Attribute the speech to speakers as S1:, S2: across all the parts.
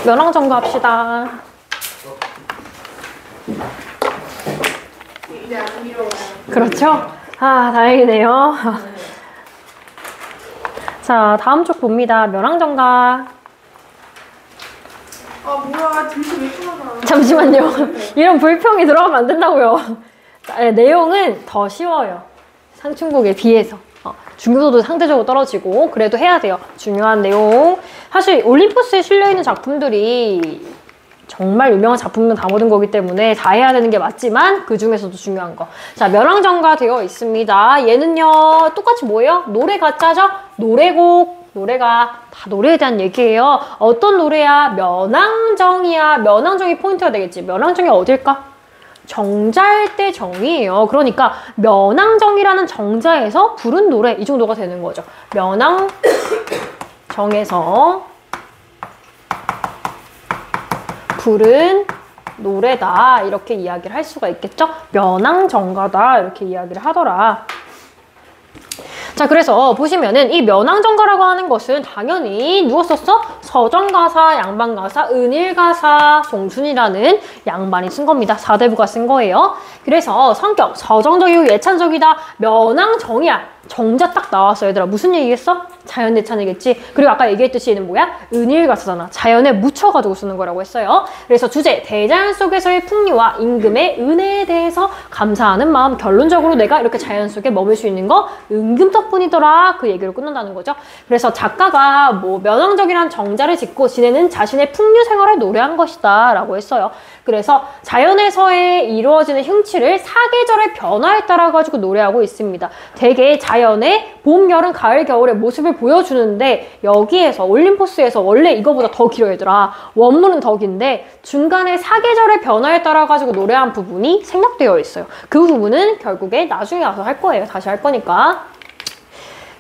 S1: 면왕정가 합시다.
S2: 이제 안 미뤄요.
S1: 그렇죠? 아, 다행이네요. 자, 다음 쪽 봅니다. 면왕정가.
S2: 아 뭐야 등수 왜 끊어나.
S1: 잠시만요. 이런 불평이 들어가면 안 된다고요. 네, 내용은 더 쉬워요. 상충곡에 비해서. 중요도도 상대적으로 떨어지고 그래도 해야 돼요. 중요한 내용. 사실 올림포스에 실려있는 작품들이 정말 유명한 작품만 담아둔 거기 때문에 다 해야 되는 게 맞지만 그 중에서도 중요한 거. 자, 면왕정가 되어 있습니다. 얘는요 똑같이 뭐예요? 노래 가짜죠? 노래곡. 노래가 다 노래에 대한 얘기예요. 어떤 노래야? 면왕정이야. 면왕정이 포인트가 되겠지. 면왕정이 어딜까? 정자일 때 정이에요. 그러니까 면왕정이라는 정자에서 부른 노래 이 정도가 되는 거죠. 면왕정에서 부른 노래다 이렇게 이야기를 할 수가 있겠죠. 면왕정가다 이렇게 이야기를 하더라. 자, 그래서 보시면은 이 면왕정가라고 하는 것은 당연히 누가 썼어? 서정가사, 양반가사, 은일가사, 송순이라는 양반이 쓴 겁니다. 사대부가 쓴 거예요. 그래서 성격, 서정적이고 예찬적이다. 면왕정이야. 정자 딱 나왔어, 얘들아. 무슨 얘기겠어? 자연대찬이겠지. 그리고 아까 얘기했듯이 얘는 뭐야? 은일가사잖아. 자연에 묻혀가지고 쓰는 거라고 했어요. 그래서 주제, 대자연 속에서의 풍류와 임금의 은혜에 대해서 감사하는 마음. 결론적으로 내가 이렇게 자연 속에 머물 수 있는 거 임금 덕분이더라. 그 얘기로 끝난다는 거죠. 그래서 작가가 뭐 면왕적이란 정자를 짓고 지내는 자신의 풍류 생활을 노래한 것이다 라고 했어요. 그래서 자연에서의 이루어지는 흥취를 사계절의 변화에 따라 가지고 노래하고 있습니다. 되게 자연의 봄, 여름, 가을, 겨울의 모습을 보여주는데 여기에서 올림포스에서 원래 이거보다 더 길어요, 얘들아. 원문은 더 긴데 중간에 사계절의 변화에 따라 가지고 노래한 부분이 생략되어 있어요. 그 부분은 결국에 나중에 와서 할 거예요. 다시 할 거니까.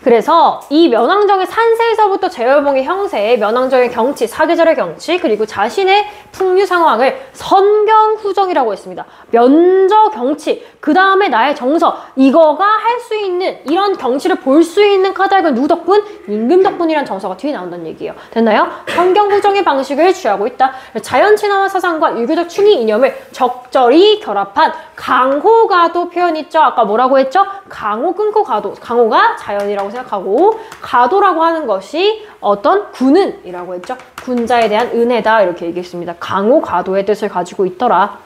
S1: 그래서 이 면왕정의 산세에서부터 제월봉의 형세, 면왕정의 경치, 사계절의 경치, 그리고 자신의 풍류 상황을 선경후정이라고 했습니다. 면저 경치, 그 다음에 나의 정서, 이거가 할 수 있는, 이런 경치를 볼 수 있는 카드가 누구 덕분? 임금 덕분이란 정서가 뒤에 나온다는 얘기예요. 됐나요? 선경후정의 방식을 취하고 있다. 자연친화와 사상과 유교적 충의 이념을 적절히 결합한 강호가도 표현 있죠? 아까 뭐라고 했죠? 강호 끊고 가도. 강호가 자연이라고 생각하고 가도라고 하는 것이 어떤 군은이라고 했죠. 군자에 대한 은혜다 이렇게 얘기했습니다. 강호 가도의 뜻을 가지고 있더라.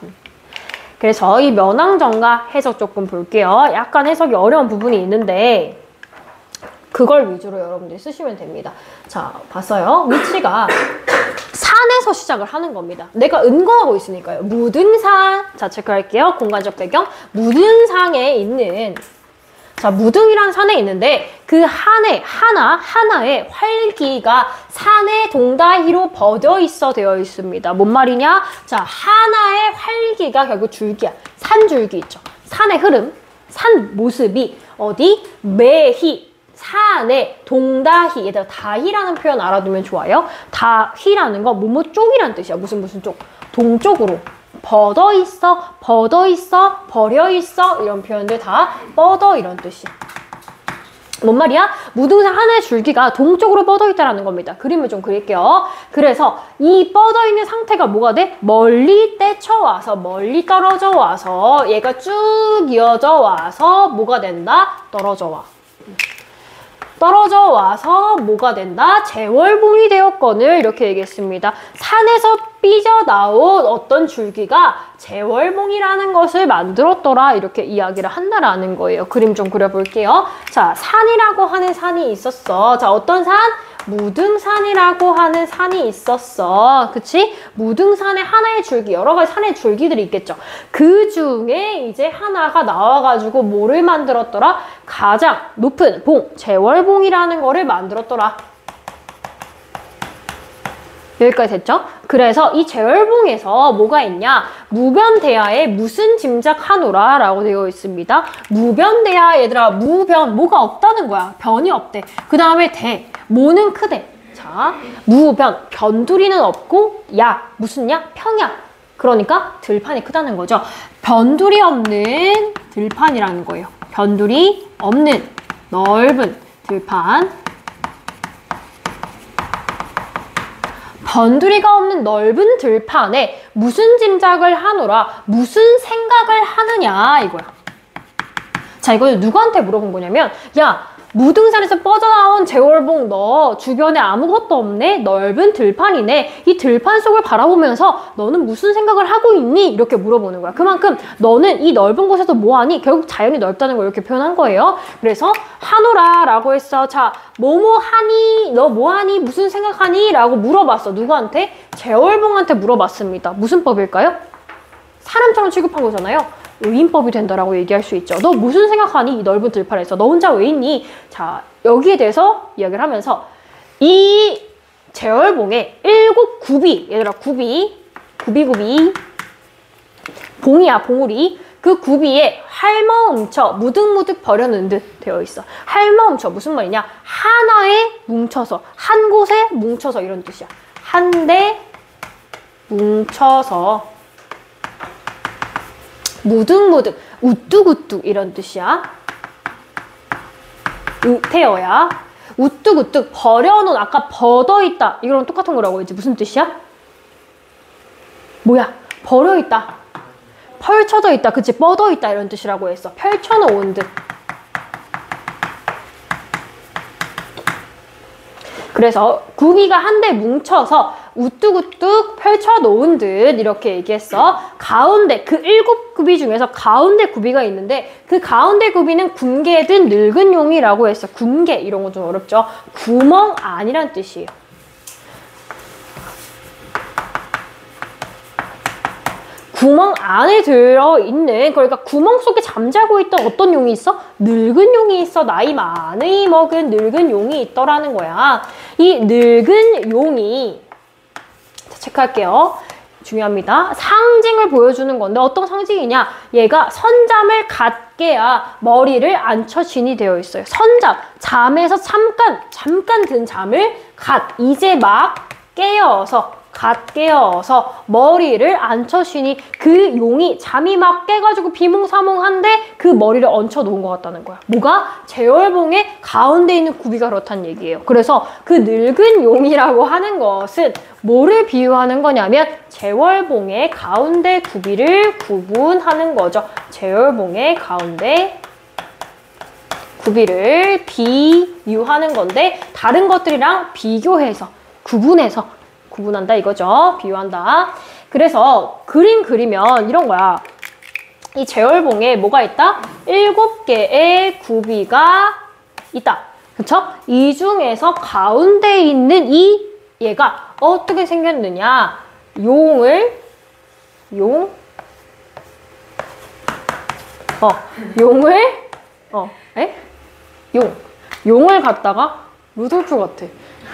S1: 그래서 이 면왕정가 해석 조금 볼게요. 약간 해석이 어려운 부분이 있는데 그걸 위주로 여러분들이 쓰시면 됩니다. 자, 봤어요? 위치가 산에서 시작을 하는 겁니다. 내가 은거하고 있으니까요. 무등산. 자, 체크할게요. 공간적 배경. 무등산에 있는, 자, 무등이란 산에 있는데 그 하나의 활기가 산의 동다히로 버져 있어 되어 있습니다. 뭔 말이냐? 자, 하나의 활기가 결국 줄기야. 산줄기 있죠. 산의 흐름, 산 모습이 어디? 매희. 산의 동다히, 얘들아 다히라는 표현 알아두면 좋아요. 다히라는 거 뭐뭐 쪽이란 뜻이야. 무슨 쪽? 동쪽으로 뻗어 있어, 버려 있어 이런 표현들 다 뻗어 이런 뜻이야. 뭔 말이야? 무등산 하나의 줄기가 동쪽으로 뻗어 있다라는 겁니다. 그림을 좀 그릴게요. 그래서 이 뻗어 있는 상태가 뭐가 돼? 멀리 떼쳐와서, 멀리 떨어져 와서 얘가 쭉 이어져 와서 뭐가 된다? 떨어져 와. 떨어져 와서 뭐가 된다? 제월봉이 되었거늘 이렇게 얘기했습니다. 산에서 삐져나온 어떤 줄기가 제월봉이라는 것을 만들었더라 이렇게 이야기를 한다라는 거예요. 그림 좀 그려볼게요. 자, 산이라고 하는 산이 있었어. 자, 어떤 산? 무등산이라고 하는 산이 있었어. 그치? 무등산에 하나의 줄기, 여러 가지 산의 줄기들이 있겠죠. 그 중에 이제 하나가 나와가지고 뭐를 만들었더라? 가장 높은 봉, 제월봉이라는 거를 만들었더라. 여기까지 됐죠? 그래서 이 제월봉에서 뭐가 있냐? 무변대하에 무슨 짐작하노라 라고 되어 있습니다. 무변대하, 얘들아, 무변, 뭐가 없다는 거야. 변이 없대. 그 다음에 대, 뭐는 크대. 자, 무변, 변두리는 없고 야, 무슨 야? 평야. 그러니까 들판이 크다는 거죠. 변두리 없는 들판이라는 거예요. 변두리 없는 넓은 들판. 변두리가 없는 넓은 들판에 무슨 짐작을 하노라, 무슨 생각을 하느냐 이거야. 자, 이거 누구한테 물어본 거냐면, 야, 무등산에서 뻗어나온 제월봉 너 주변에 아무것도 없네? 넓은 들판이네. 이 들판 속을 바라보면서 너는 무슨 생각을 하고 있니? 이렇게 물어보는 거야. 그만큼 너는 이 넓은 곳에서 뭐하니? 결국 자연이 넓다는 걸 이렇게 표현한 거예요. 그래서 하노라 라고 했어. 자, 뭐뭐 하니? 너 뭐하니? 무슨 생각하니? 라고 물어봤어. 누구한테? 제월봉한테 물어봤습니다. 무슨 법일까요? 사람처럼 취급한 거잖아요. 의인법이 된다라고 얘기할 수 있죠. 너 무슨 생각하니? 이 넓은 들판에서. 너 혼자 왜 있니? 자, 여기에 대해서 이야기를 하면서 이 제월봉에 7구비, 얘들아 구비, 봉이야, 봉우리. 그 구비에 할머음쳐 무득무득 버려놓은 듯 되어 있어. 할머음쳐 무슨 말이냐? 하나에 뭉쳐서, 한 곳에 뭉쳐서 이런 뜻이야. 한데 뭉쳐서 무득무득, 우뚝우뚝 이런 뜻이야. 태어야. 우뚝우뚝 버려놓은, 아까 벗어있다 이거랑 똑같은 거라고 했지. 무슨 뜻이야? 뭐야? 버려있다, 펼쳐져 있다, 그치? 뻗어있다 이런 뜻이라고 했어. 펼쳐놓은 듯. 그래서 구비가 한데 뭉쳐서 우뚝우뚝 펼쳐놓은 듯 이렇게 얘기했어. 가운데, 그 7구비 중에서 가운데 구비가 있는데 그 가운데 구비는 군개든 늙은 용이라고 했어. 군개, 이런 거 좀 어렵죠? 구멍 안이란 뜻이에요. 구멍 안에 들어있는, 그러니까 구멍 속에 잠자고 있던 어떤 용이 있어? 늙은 용이 있어. 나이 많이 먹은 늙은 용이 있더라는 거야. 이 늙은 용이, 자, 체크할게요. 중요합니다. 상징을 보여주는 건데 어떤 상징이냐? 얘가 선잠을 갖게야 머리를 앉혀진이 되어 있어요. 선잠, 잠에서 잠깐 든 잠을 이제 막 깨어서 머리를 앉혀쉬니, 그 용이 잠이 막 깨가지고 비몽사몽한데 그 머리를 얹혀 놓은 것 같다는 거야. 뭐가? 제월봉의 가운데 있는 구비가 그렇다는 얘기예요. 그래서 그 늙은 용이라고 하는 것은 뭐를 비유하는 거냐면 제월봉의 가운데 구비를 구분하는 거죠. 제월봉의 가운데 구비를 비유하는 건데 다른 것들이랑 비교해서 구분한다 이거죠. 비유한다. 그래서 그림 그리면 이런 거야. 이 제월봉에 뭐가 있다? 7개의 구비가 있다. 그쵸? 이 중에서 가운데 있는 얘가 어떻게 생겼느냐? 용을 갖다가 루돌프 같아.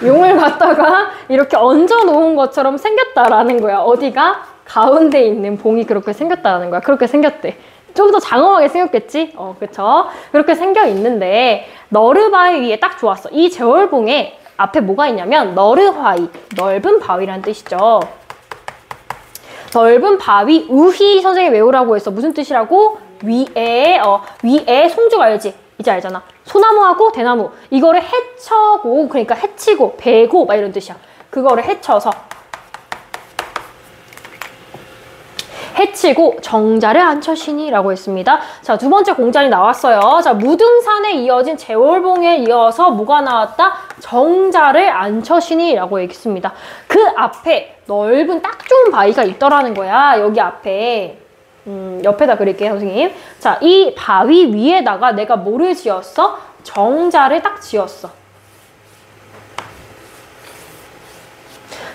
S1: 용을 갖다가 이렇게 얹어 놓은 것처럼 생겼다라는 거야. 어디가? 가운데 있는 봉이 그렇게 생겼다라는 거야. 그렇게 생겼대. 좀 더 장엄하게 생겼겠지? 그쵸? 그렇게 생겨 있는데 너르바위 위에 딱 좋았어. 이 제월봉에 앞에 뭐가 있냐면 너르바위, 넓은 바위라는 뜻이죠. 넓은 바위, 우희 선생님이 외우라고 했어. 무슨 뜻이라고? 위에 송죽 알지? 이제 알잖아. 소나무하고 대나무, 이거를 헤쳐고, 그러니까 해치고 베고 막 이런 뜻이야. 그거를 해치고 정자를 앉혀시니 라고 했습니다. 자, 두 번째 공자리 나왔어요. 자, 무등산에 이어진 제월봉에 이어서 뭐가 나왔다? 정자를 앉혀시니 라고 얘기했습니다. 그 앞에 넓은 딱 좋은 바위가 있더라는 거야. 여기 앞에. 옆에다 그릴게요, 선생님. 자, 이 바위 위에다가 내가 뭐를 지었어? 정자를 딱 지었어.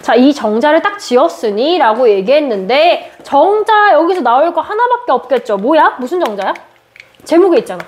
S1: 자, 이 정자를 딱 지었으니 라고 얘기했는데 정자 여기서 나올 거 하나밖에 없겠죠. 뭐야? 무슨 정자야? 제목에 있잖아.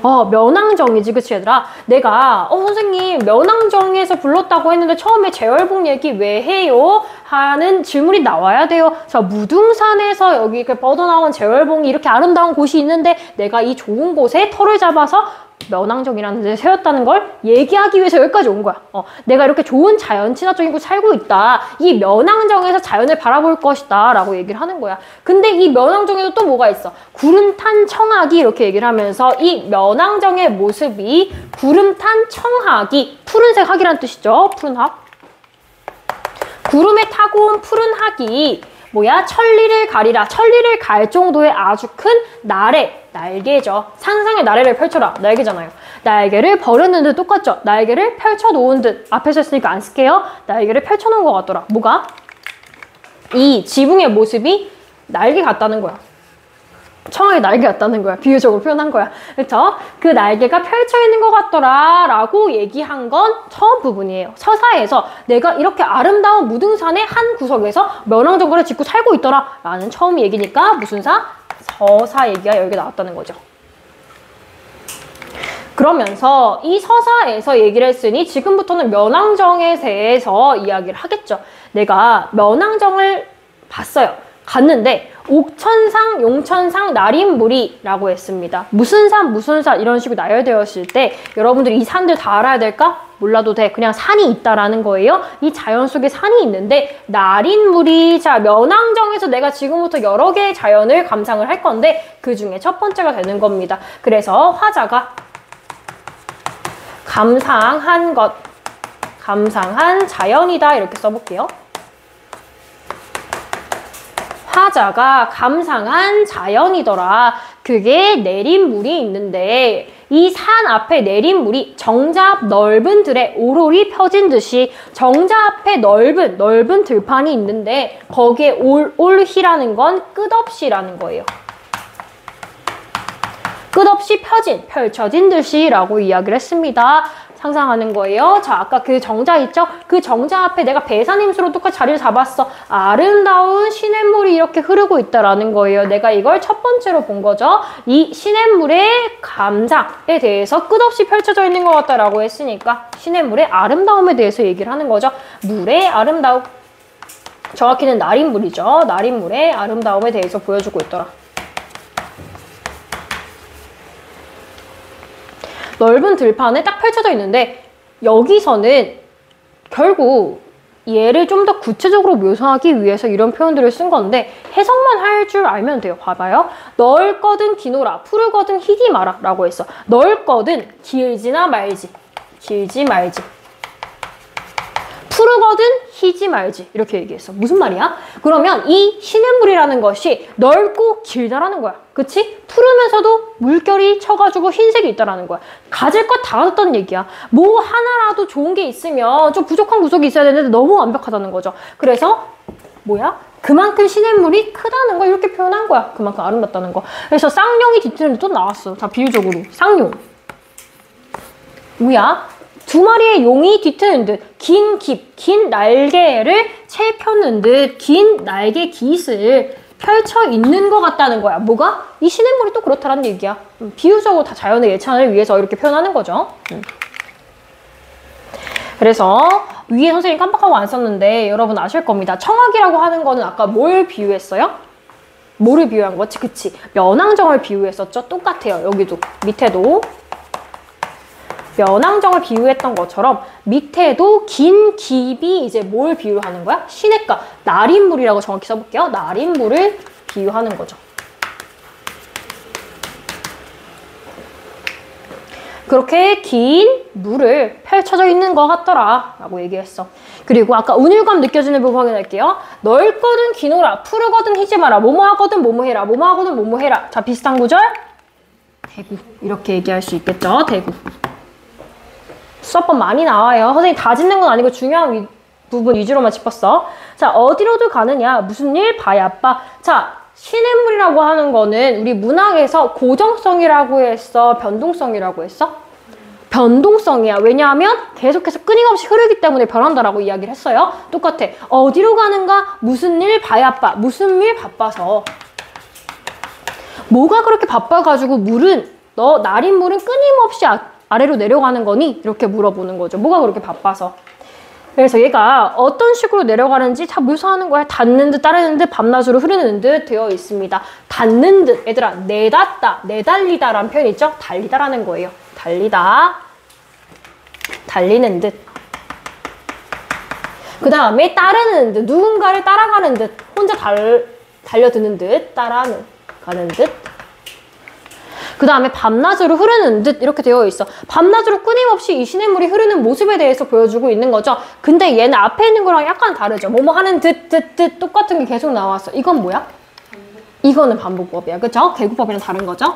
S1: 면왕정이지, 그치 얘들아? 내가 선생님 면왕정에서 불렀다고 했는데 처음에 제월봉 얘기 왜 해요? 하는 질문이 나와야 돼요. 자, 무등산에서 여기 이렇게 뻗어나온 제월봉이 이렇게 아름다운 곳이 있는데 내가 이 좋은 곳에 터를 잡아서 면왕정이라는 데 세웠다는 걸 얘기하기 위해서 여기까지 온 거야. 내가 이렇게 좋은 자연 친화적인 곳 살고 있다. 이 면왕정에서 자연을 바라볼 것이다 라고 얘기를 하는 거야. 근데 이 면왕정에도 또 뭐가 있어? 구름 탄 청하기 이렇게 얘기를 하면서 이 면왕정의 모습이 구름 탄 청하기, 푸른색 학이란 뜻이죠. 푸른 학. 구름에 타고 온 푸른 학이 뭐야? 천리를 가리라. 천리를 갈 정도의 아주 큰 날개죠. 상상의 나래를 펼쳐라. 날개잖아요. 날개를 버렸는 듯 똑같죠? 날개를 펼쳐놓은 듯. 앞에서 했으니까 안 쓸게요. 날개를 펼쳐놓은 것 같더라. 뭐가? 이 지붕의 모습이 날개 같다는 거야. 청아의 날개 같다는 거야. 비유적으로 표현한 거야. 그렇죠? 그 날개가 펼쳐있는 것 같더라 라고 얘기한 건 처음 부분이에요. 서사에서 내가 이렇게 아름다운 무등산의 한 구석에서 명왕정거를 짓고 살고 있더라 라는 처음 얘기니까 무슨 사? 서사 얘기가 여기 나왔다는 거죠. 그러면서 이 서사에서 얘기를 했으니 지금부터는 면왕정에 대해서 이야기를 하겠죠. 내가 면왕정을 봤어요. 갔는데 옥천상, 용천상, 나린무리라고 했습니다. 무슨 산, 무슨 산 이런 식으로 나열되었을 때 여러분들이 이 산들 다 알아야 될까? 몰라도 돼. 그냥 산이 있다라는 거예요. 이 자연 속에 산이 있는데 나린무리, 자 면왕정에서 내가 지금부터 여러 개의 자연을 감상을 할 건데 그 중에 첫 번째가 되는 겁니다. 그래서 화자가 감상한 것, 감상한 자연이다 이렇게 써볼게요. 화자가 감상한 자연이더라. 그게 내린 물이 있는데 이 산 앞에 내린 물이 정자 앞 넓은 들에 오롤이 펴진 듯이 정자 앞에 넓은 들판이 있는데 거기에 올희라는 건 끝없이라는 거예요. 끝없이 펼쳐진 듯이 라고 이야기를 했습니다. 상상하는 거예요. 자, 아까 그 정자 있죠? 그 정자 앞에 내가 배산임수로 똑같이 자리를 잡았어. 아름다운 시냇물이 이렇게 흐르고 있다라는 거예요. 내가 이걸 첫 번째로 본 거죠. 이 시냇물의 감상에 대해서 끝없이 펼쳐져 있는 것 같다라고 했으니까 시냇물의 아름다움에 대해서 얘기를 하는 거죠. 물의 아름다움. 정확히는 나린물이죠. 나린물의 아름다움에 대해서 보여주고 있더라. 넓은 들판에 딱 펼쳐져 있는데 여기서는 결국 얘를 좀 더 구체적으로 묘사하기 위해서 이런 표현들을 쓴 건데 해석만 할 줄 알면 돼요. 봐봐요. 넓거든 기노라, 푸르거든 희디 마라 라고 했어. 넓거든 길지나 말지, 길지 말지. 푸르거든 희지 말지 이렇게 얘기했어. 무슨 말이야? 그러면 이 시냇물이라는 것이 넓고 길다라는 거야. 그치? 푸르면서도 물결이 쳐가지고 흰색이 있다라는 거야. 가질 것 다 가졌다는 얘기야. 뭐 하나라도 좋은 게 있으면 좀 부족한 구석이 있어야 되는데 너무 완벽하다는 거죠. 그래서 뭐야? 그만큼 시냇물이 크다는 걸 이렇게 표현한 거야. 그만큼 아름답다는 거. 그래서 쌍용이 뒤틀는데 또 나왔어. 자, 비유적으로 쌍용 뭐야? 두 마리의 용이 뒤트는 듯 긴 날개를 채 펴는 듯 긴 날개 깃을 펼쳐 있는 것 같다는 거야. 뭐가? 이 시냇물이 또 그렇다라는 얘기야. 비유적으로 다 자연의 예찬을 위해서 이렇게 표현하는 거죠. 그래서 위에 선생님 깜빡하고 안 썼는데 여러분 아실 겁니다. 청학이라고 하는 거는 아까 뭘 비유했어요? 뭐를 비유한 거지? 그치? 면왕정을 비유했었죠? 똑같아요. 여기도 밑에도 면왕정을 비유했던 것처럼 밑에도 긴 깁이 이제 뭘 비유하는 거야? 시냇가, 나린물이라고 정확히 써볼게요. 나린물을 비유하는 거죠. 그렇게 긴 물을 펼쳐져 있는 것 같더라 라고 얘기했어. 그리고 아까 운율감 느껴지는 부분 확인할게요. 넓거든 기노라, 푸르거든 희지 마라, 뭐뭐하거든 뭐뭐해라, 뭐뭐하거든 뭐뭐해라. 자, 비슷한 구절 대구 이렇게 얘기할 수 있겠죠. 대구. 수업법 많이 나와요. 선생님 다 짚는 건 아니고 중요한 부분 위주로만 짚었어. 자, 어디로도 가느냐? 무슨 일? 바야빠. 자, 시냇물이라고 하는 거는 우리 문학에서 고정성이라고 했어? 변동성이라고 했어? 변동성이야. 왜냐하면 계속해서 끊임없이 흐르기 때문에 변한다라고 이야기를 했어요. 똑같아. 어디로 가는가? 무슨 일? 바야빠. 무슨 일? 바빠서. 뭐가 그렇게 바빠가지고 나린 물은 끊임없이 아래로 내려가는 거니? 이렇게 물어보는 거죠. 뭐가 그렇게 바빠서. 그래서 얘가 어떤 식으로 내려가는지 다 묘사하는 거야. 닿는 듯 따르는 듯 밤낮으로 흐르는 듯 되어 있습니다. 닿는 듯 얘들아 내닿다, 내달리다 라는 표현이 있죠. 달리다라는 거예요. 달리다, 달리는 듯. 그 다음에 따르는 듯, 누군가를 따라가는 듯, 혼자 달려드는 듯, 가는 듯. 그 다음에 밤낮으로 흐르는 듯 이렇게 되어 있어. 밤낮으로 끊임없이 이 시냇물이 흐르는 모습에 대해서 보여주고 있는 거죠. 근데 얘는 앞에 있는 거랑 약간 다르죠. 뭐뭐 하는 듯 똑같은 게 계속 나왔어. 이건 뭐야? 이거는 반복법이야. 그쵸? 계구법이랑 다른 거죠.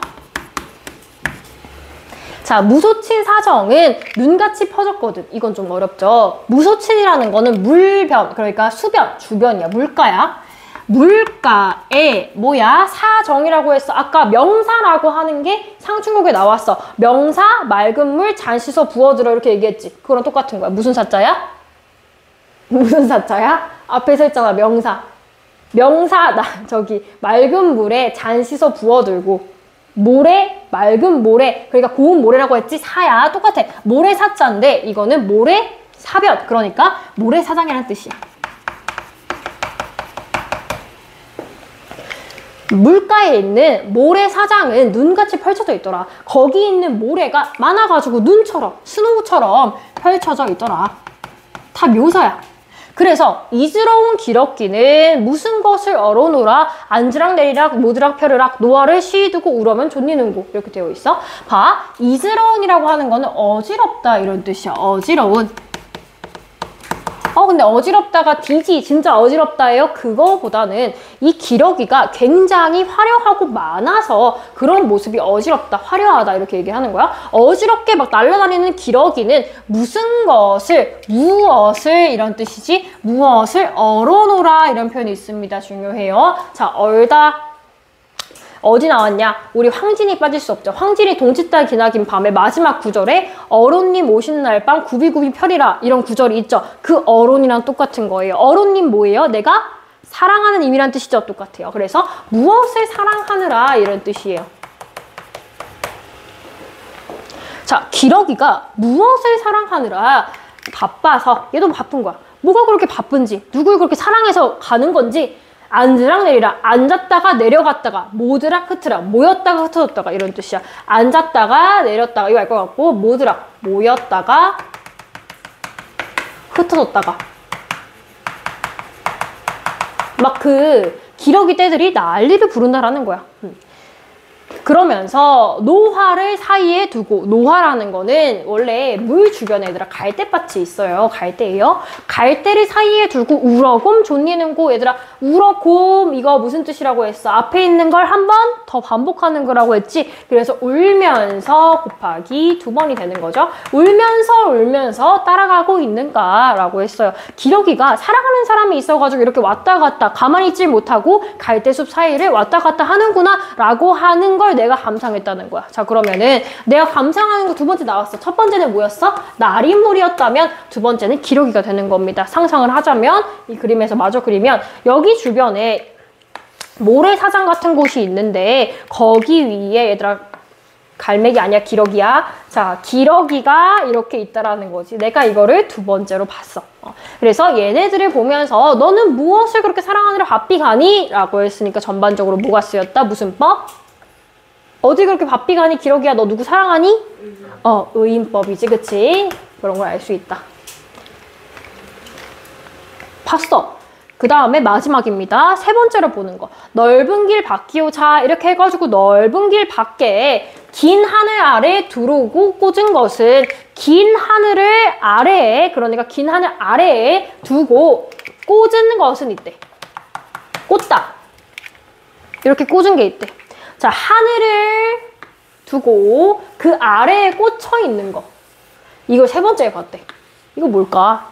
S1: 자, 무소친 사정은 눈같이 퍼졌거든. 이건 좀 어렵죠. 무소친이라는 거는 물변, 그러니까 수변, 주변이야. 물가야. 물가에 뭐야? 사정이라고 했어. 아까 명사라고 하는 게 상충곡에 나왔어. 명사, 맑은 물, 잔 씻어 부어들어 이렇게 얘기했지. 그거랑 똑같은 거야. 무슨 사자야? 무슨 사자야? 앞에서 했잖아. 명사. 명사, 저기 맑은 물에 잔 씻어 부어들고 모래, 맑은 모래, 그러니까 고운 모래라고 했지. 사야 똑같아. 모래 사자인데 이거는 모래 사변, 그러니까 모래사장이라는 뜻이야. 물가에 있는 모래사장은 눈같이 펼쳐져 있더라. 거기 있는 모래가 많아가지고 눈처럼, 스노우처럼 펼쳐져 있더라. 다 묘사야. 그래서 이즈러운 기럭기는 무슨 것을 얼어놓으라 앉으락 내리락 모드락 펴르락 노아를 시두고 우러면 존니는고 이렇게 되어 있어. 봐, 이즈러운이라고 하는 거는 어지럽다 이런 뜻이야. 어지러운. 근데 어지럽다가 디지 진짜 어지럽다예요? 그거보다는 이 기러기가 굉장히 화려하고 많아서 그런 모습이 어지럽다, 화려하다 이렇게 얘기하는 거야. 어지럽게 막 날아다니는 기러기는 무엇을 이런 뜻이지? 무엇을 얼어놓으라 이런 표현이 있습니다. 중요해요. 자, 얼다. 어디 나왔냐? 우리 황진이 빠질 수 없죠. 황진이 동짓달 기나긴 밤의 마지막 구절에 어론님 오신 날 밤 구비구비 펴리라 이런 구절이 있죠. 그 어론이랑 똑같은 거예요. 어론님 뭐예요? 내가 사랑하는 님이란 뜻이죠. 똑같아요. 그래서 무엇을 사랑하느라 이런 뜻이에요. 자, 기러기가 무엇을 사랑하느라 바빠서 얘도 바쁜 거야. 뭐가 그렇게 바쁜지, 누굴 그렇게 사랑해서 가는 건지 앉으락 내리락, 앉았다가 내려갔다가 모드락 흐트락, 모였다가 흩어졌다가 이런 뜻이야. 앉았다가 내렸다가 이거 알 것 같고 모드락, 모였다가 흩어졌다가 막 그 기러기 떼들이 난리를 부른다라는 거야. 그러면서 노화를 사이에 두고, 노화라는 거는 원래 물 주변에 얘들아 갈대밭이 있어요. 갈대예요. 갈대를 사이에 두고 우러곰 존니는고. 얘들아 우러곰 이거 무슨 뜻이라고 했어? 앞에 있는 걸 한 번 더 반복하는 거라고 했지. 그래서 울면서 곱하기 2번이 되는 거죠. 울면서 따라가고 있는가 라고 했어요. 기러기가 사랑하는 사람이 있어가지고 이렇게 왔다 갔다 가만히 있질 못하고 갈대숲 사이를 왔다 갔다 하는구나 라고 하는 걸 내가 감상했다는 거야. 자, 그러면은 내가 감상하는 거 두 번째 나왔어. 첫 번째는 뭐였어? 날인물이었다면 두 번째는 기러기가 되는 겁니다. 상상을 하자면 이 그림에서 마저 그리면 여기 주변에 모래사장 같은 곳이 있는데 거기 위에 얘들아 갈매기 아니야, 기러기야. 자, 기러기가 이렇게 있다라는 거지. 내가 이거를 두 번째로 봤어. 그래서 얘네들을 보면서 너는 무엇을 그렇게 사랑하느라 바삐 가니? 라고 했으니까 전반적으로 뭐가 쓰였다? 무슨 법? 어디 그렇게 바삐 가니? 기러기야, 너 누구 사랑하니? 의인법이지, 그치? 그런 걸 알 수 있다. 봤어. 그 다음에 마지막입니다. 세 번째로 보는 거. 넓은 길 밖이오. 자, 이렇게 해가지고 넓은 길 밖에 긴 하늘 아래에 두르고 꽂은 것은 긴 하늘을 아래에, 그러니까 긴 하늘 아래에 두고 꽂은 것은 있대. 꽂다. 이렇게 꽂은 게 있대. 자, 하늘을 두고 그 아래에 꽂혀 있는 거. 이걸 세 번째에 봤대. 이거 뭘까?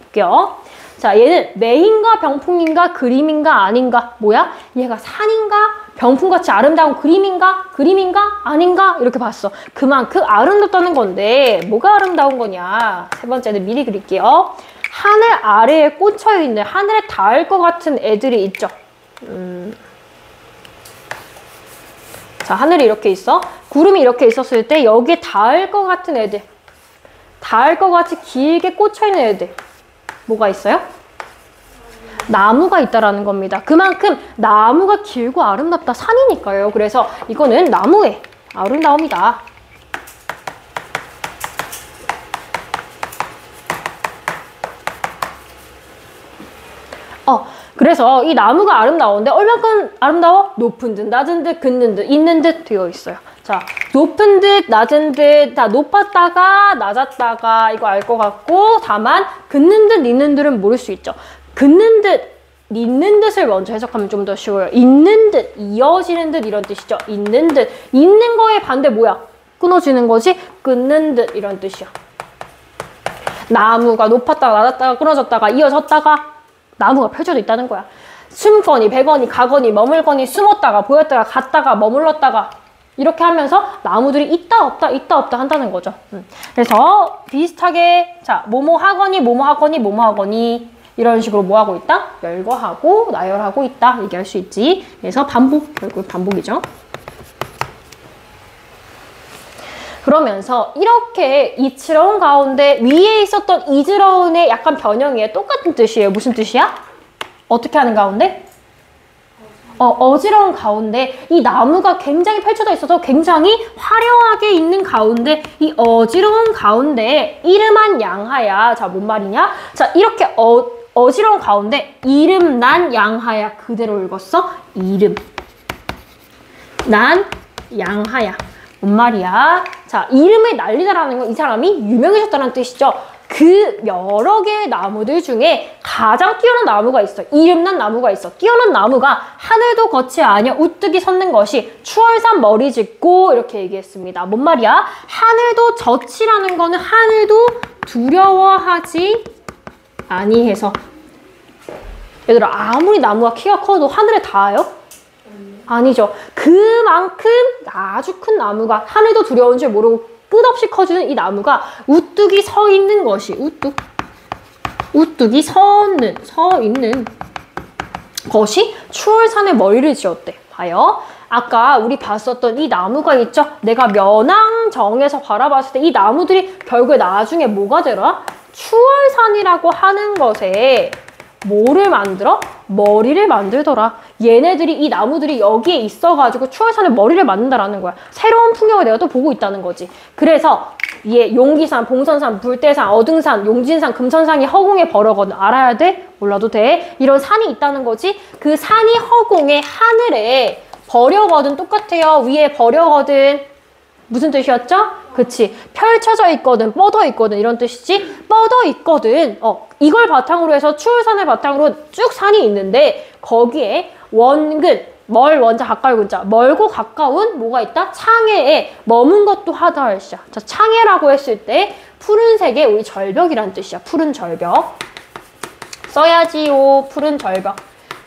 S1: 볼게요. 자, 얘는 매인가 병풍인가 그림인가 아닌가. 뭐야? 얘가 산인가 병풍같이 아름다운 그림인가 아닌가 이렇게 봤어. 그만큼 아름답다는 건데 뭐가 아름다운 거냐. 세 번째는 미리 그릴게요. 하늘 아래에 꽂혀있는, 하늘에 닿을 것 같은 애들이 있죠. 자, 하늘이 이렇게 있어. 구름이 이렇게 있었을 때 여기에 닿을 것 같은 애들, 닿을 것 같이 길게 꽂혀있는 애들 뭐가 있어요? 나무가 있다라는 겁니다. 그만큼 나무가 길고 아름답다, 산이니까요. 그래서 이거는 나무의 아름다움이다. 그래서 이 나무가 아름다운데 얼마큼 아름다워? 높은 듯, 낮은 듯, 긋는 듯, 있는 듯 되어 있어요. 자, 높은 듯, 낮은 듯, 다 높았다가, 낮았다가, 이거 알 것 같고, 다만, 긋는 듯, 잇는 듯은 모를 수 있죠. 긋는 듯, 잇는 듯을 먼저 해석하면 좀 더 쉬워요. 잇는 듯, 이어지는 듯, 이런 뜻이죠. 잇는 듯. 잇는 거의 반대 뭐야? 끊어지는 거지? 끊는 듯, 이런 뜻이야. 나무가 높았다가, 낮았다가, 끊어졌다가, 이어졌다가, 나무가 펼쳐져 있다는 거야. 숨거니, 배거니, 가거니, 머물거니, 숨었다가, 보였다가, 갔다가, 머물렀다가, 이렇게 하면서 나무들이 있다 없다 있다 없다 한다는 거죠. 그래서 비슷하게 자 뭐뭐 하거니 뭐뭐 하거니 뭐뭐 하거니 이런 식으로 뭐 하고 있다? 열거하고 나열하고 있다 얘기할 수 있지. 그래서 반복, 결국 반복이죠. 그러면서 이렇게 이츠러운 가운데 위에 있었던 이즈러운의 약간 변형이에요. 똑같은 뜻이에요. 무슨 뜻이야? 어떻게 하는 가운데? 어지러운 가운데 이 나무가 굉장히 펼쳐져 있어서 굉장히 화려하게 있는 가운데 이 어지러운 가운데 이름한 양하야. 자, 뭔 말이냐? 자, 이렇게 어지러운 가운데 이름 난 양하야. 그대로 읽었어? 이름 난 양하야. 뭔 말이야? 자, 이름을 날리다라는 건 이 사람이 유명해졌다는 뜻이죠. 그 여러 개의 나무들 중에 가장 뛰어난 나무가 있어. 이름난 나무가 있어. 뛰어난 나무가 하늘도 걷지 아니여 우뚝이 섰는 것이 추월산 머리 짚고 이렇게 얘기했습니다. 뭔 말이야? 하늘도 젖이라는 거는 하늘도 두려워하지 아니해서. 얘들아, 아무리 나무가 키가 커도 하늘에 닿아요? 아니죠. 그만큼 아주 큰 나무가 하늘도 두려운 줄 모르고 끝없이 커지는 이 나무가 우뚝이 서 있는 것이 우뚝이 서 있는 것이 추월산의 머리를 지었대. 봐요. 아까 우리 봤었던 이 나무가 있죠? 내가 면왕정에서 바라봤을 때 이 나무들이 결국에 나중에 뭐가 되더라? 추월산이라고 하는 것에 뭐를 만들어? 머리를 만들더라. 얘네들이 이 나무들이 여기에 있어가지고 추월산의 머리를 만든다라는 거야. 새로운 풍경을 내가 또 보고 있다는 거지. 그래서 얘 용기산, 봉선산, 불대산, 어등산, 용진산, 금천산이 허공에 벌어거든. 알아야 돼? 몰라도 돼. 이런 산이 있다는 거지. 그 산이 허공에 하늘에 버려거든. 똑같아요. 위에 버려거든. 무슨 뜻이었죠? 그치. 펼쳐져 있거든, 뻗어 있거든, 이런 뜻이지. 뻗어 있거든. 이걸 바탕으로 해서 추월산을 바탕으로 쭉 산이 있는데 거기에 원근, 멀 원자 가까이 근자, 멀고 가까운 뭐가 있다? 창해에 머문 것도 하다 할시야. 자, 창해라고 했을 때 푸른색의 우리 절벽이란 뜻이야. 푸른 절벽. 써야지요. 푸른 절벽.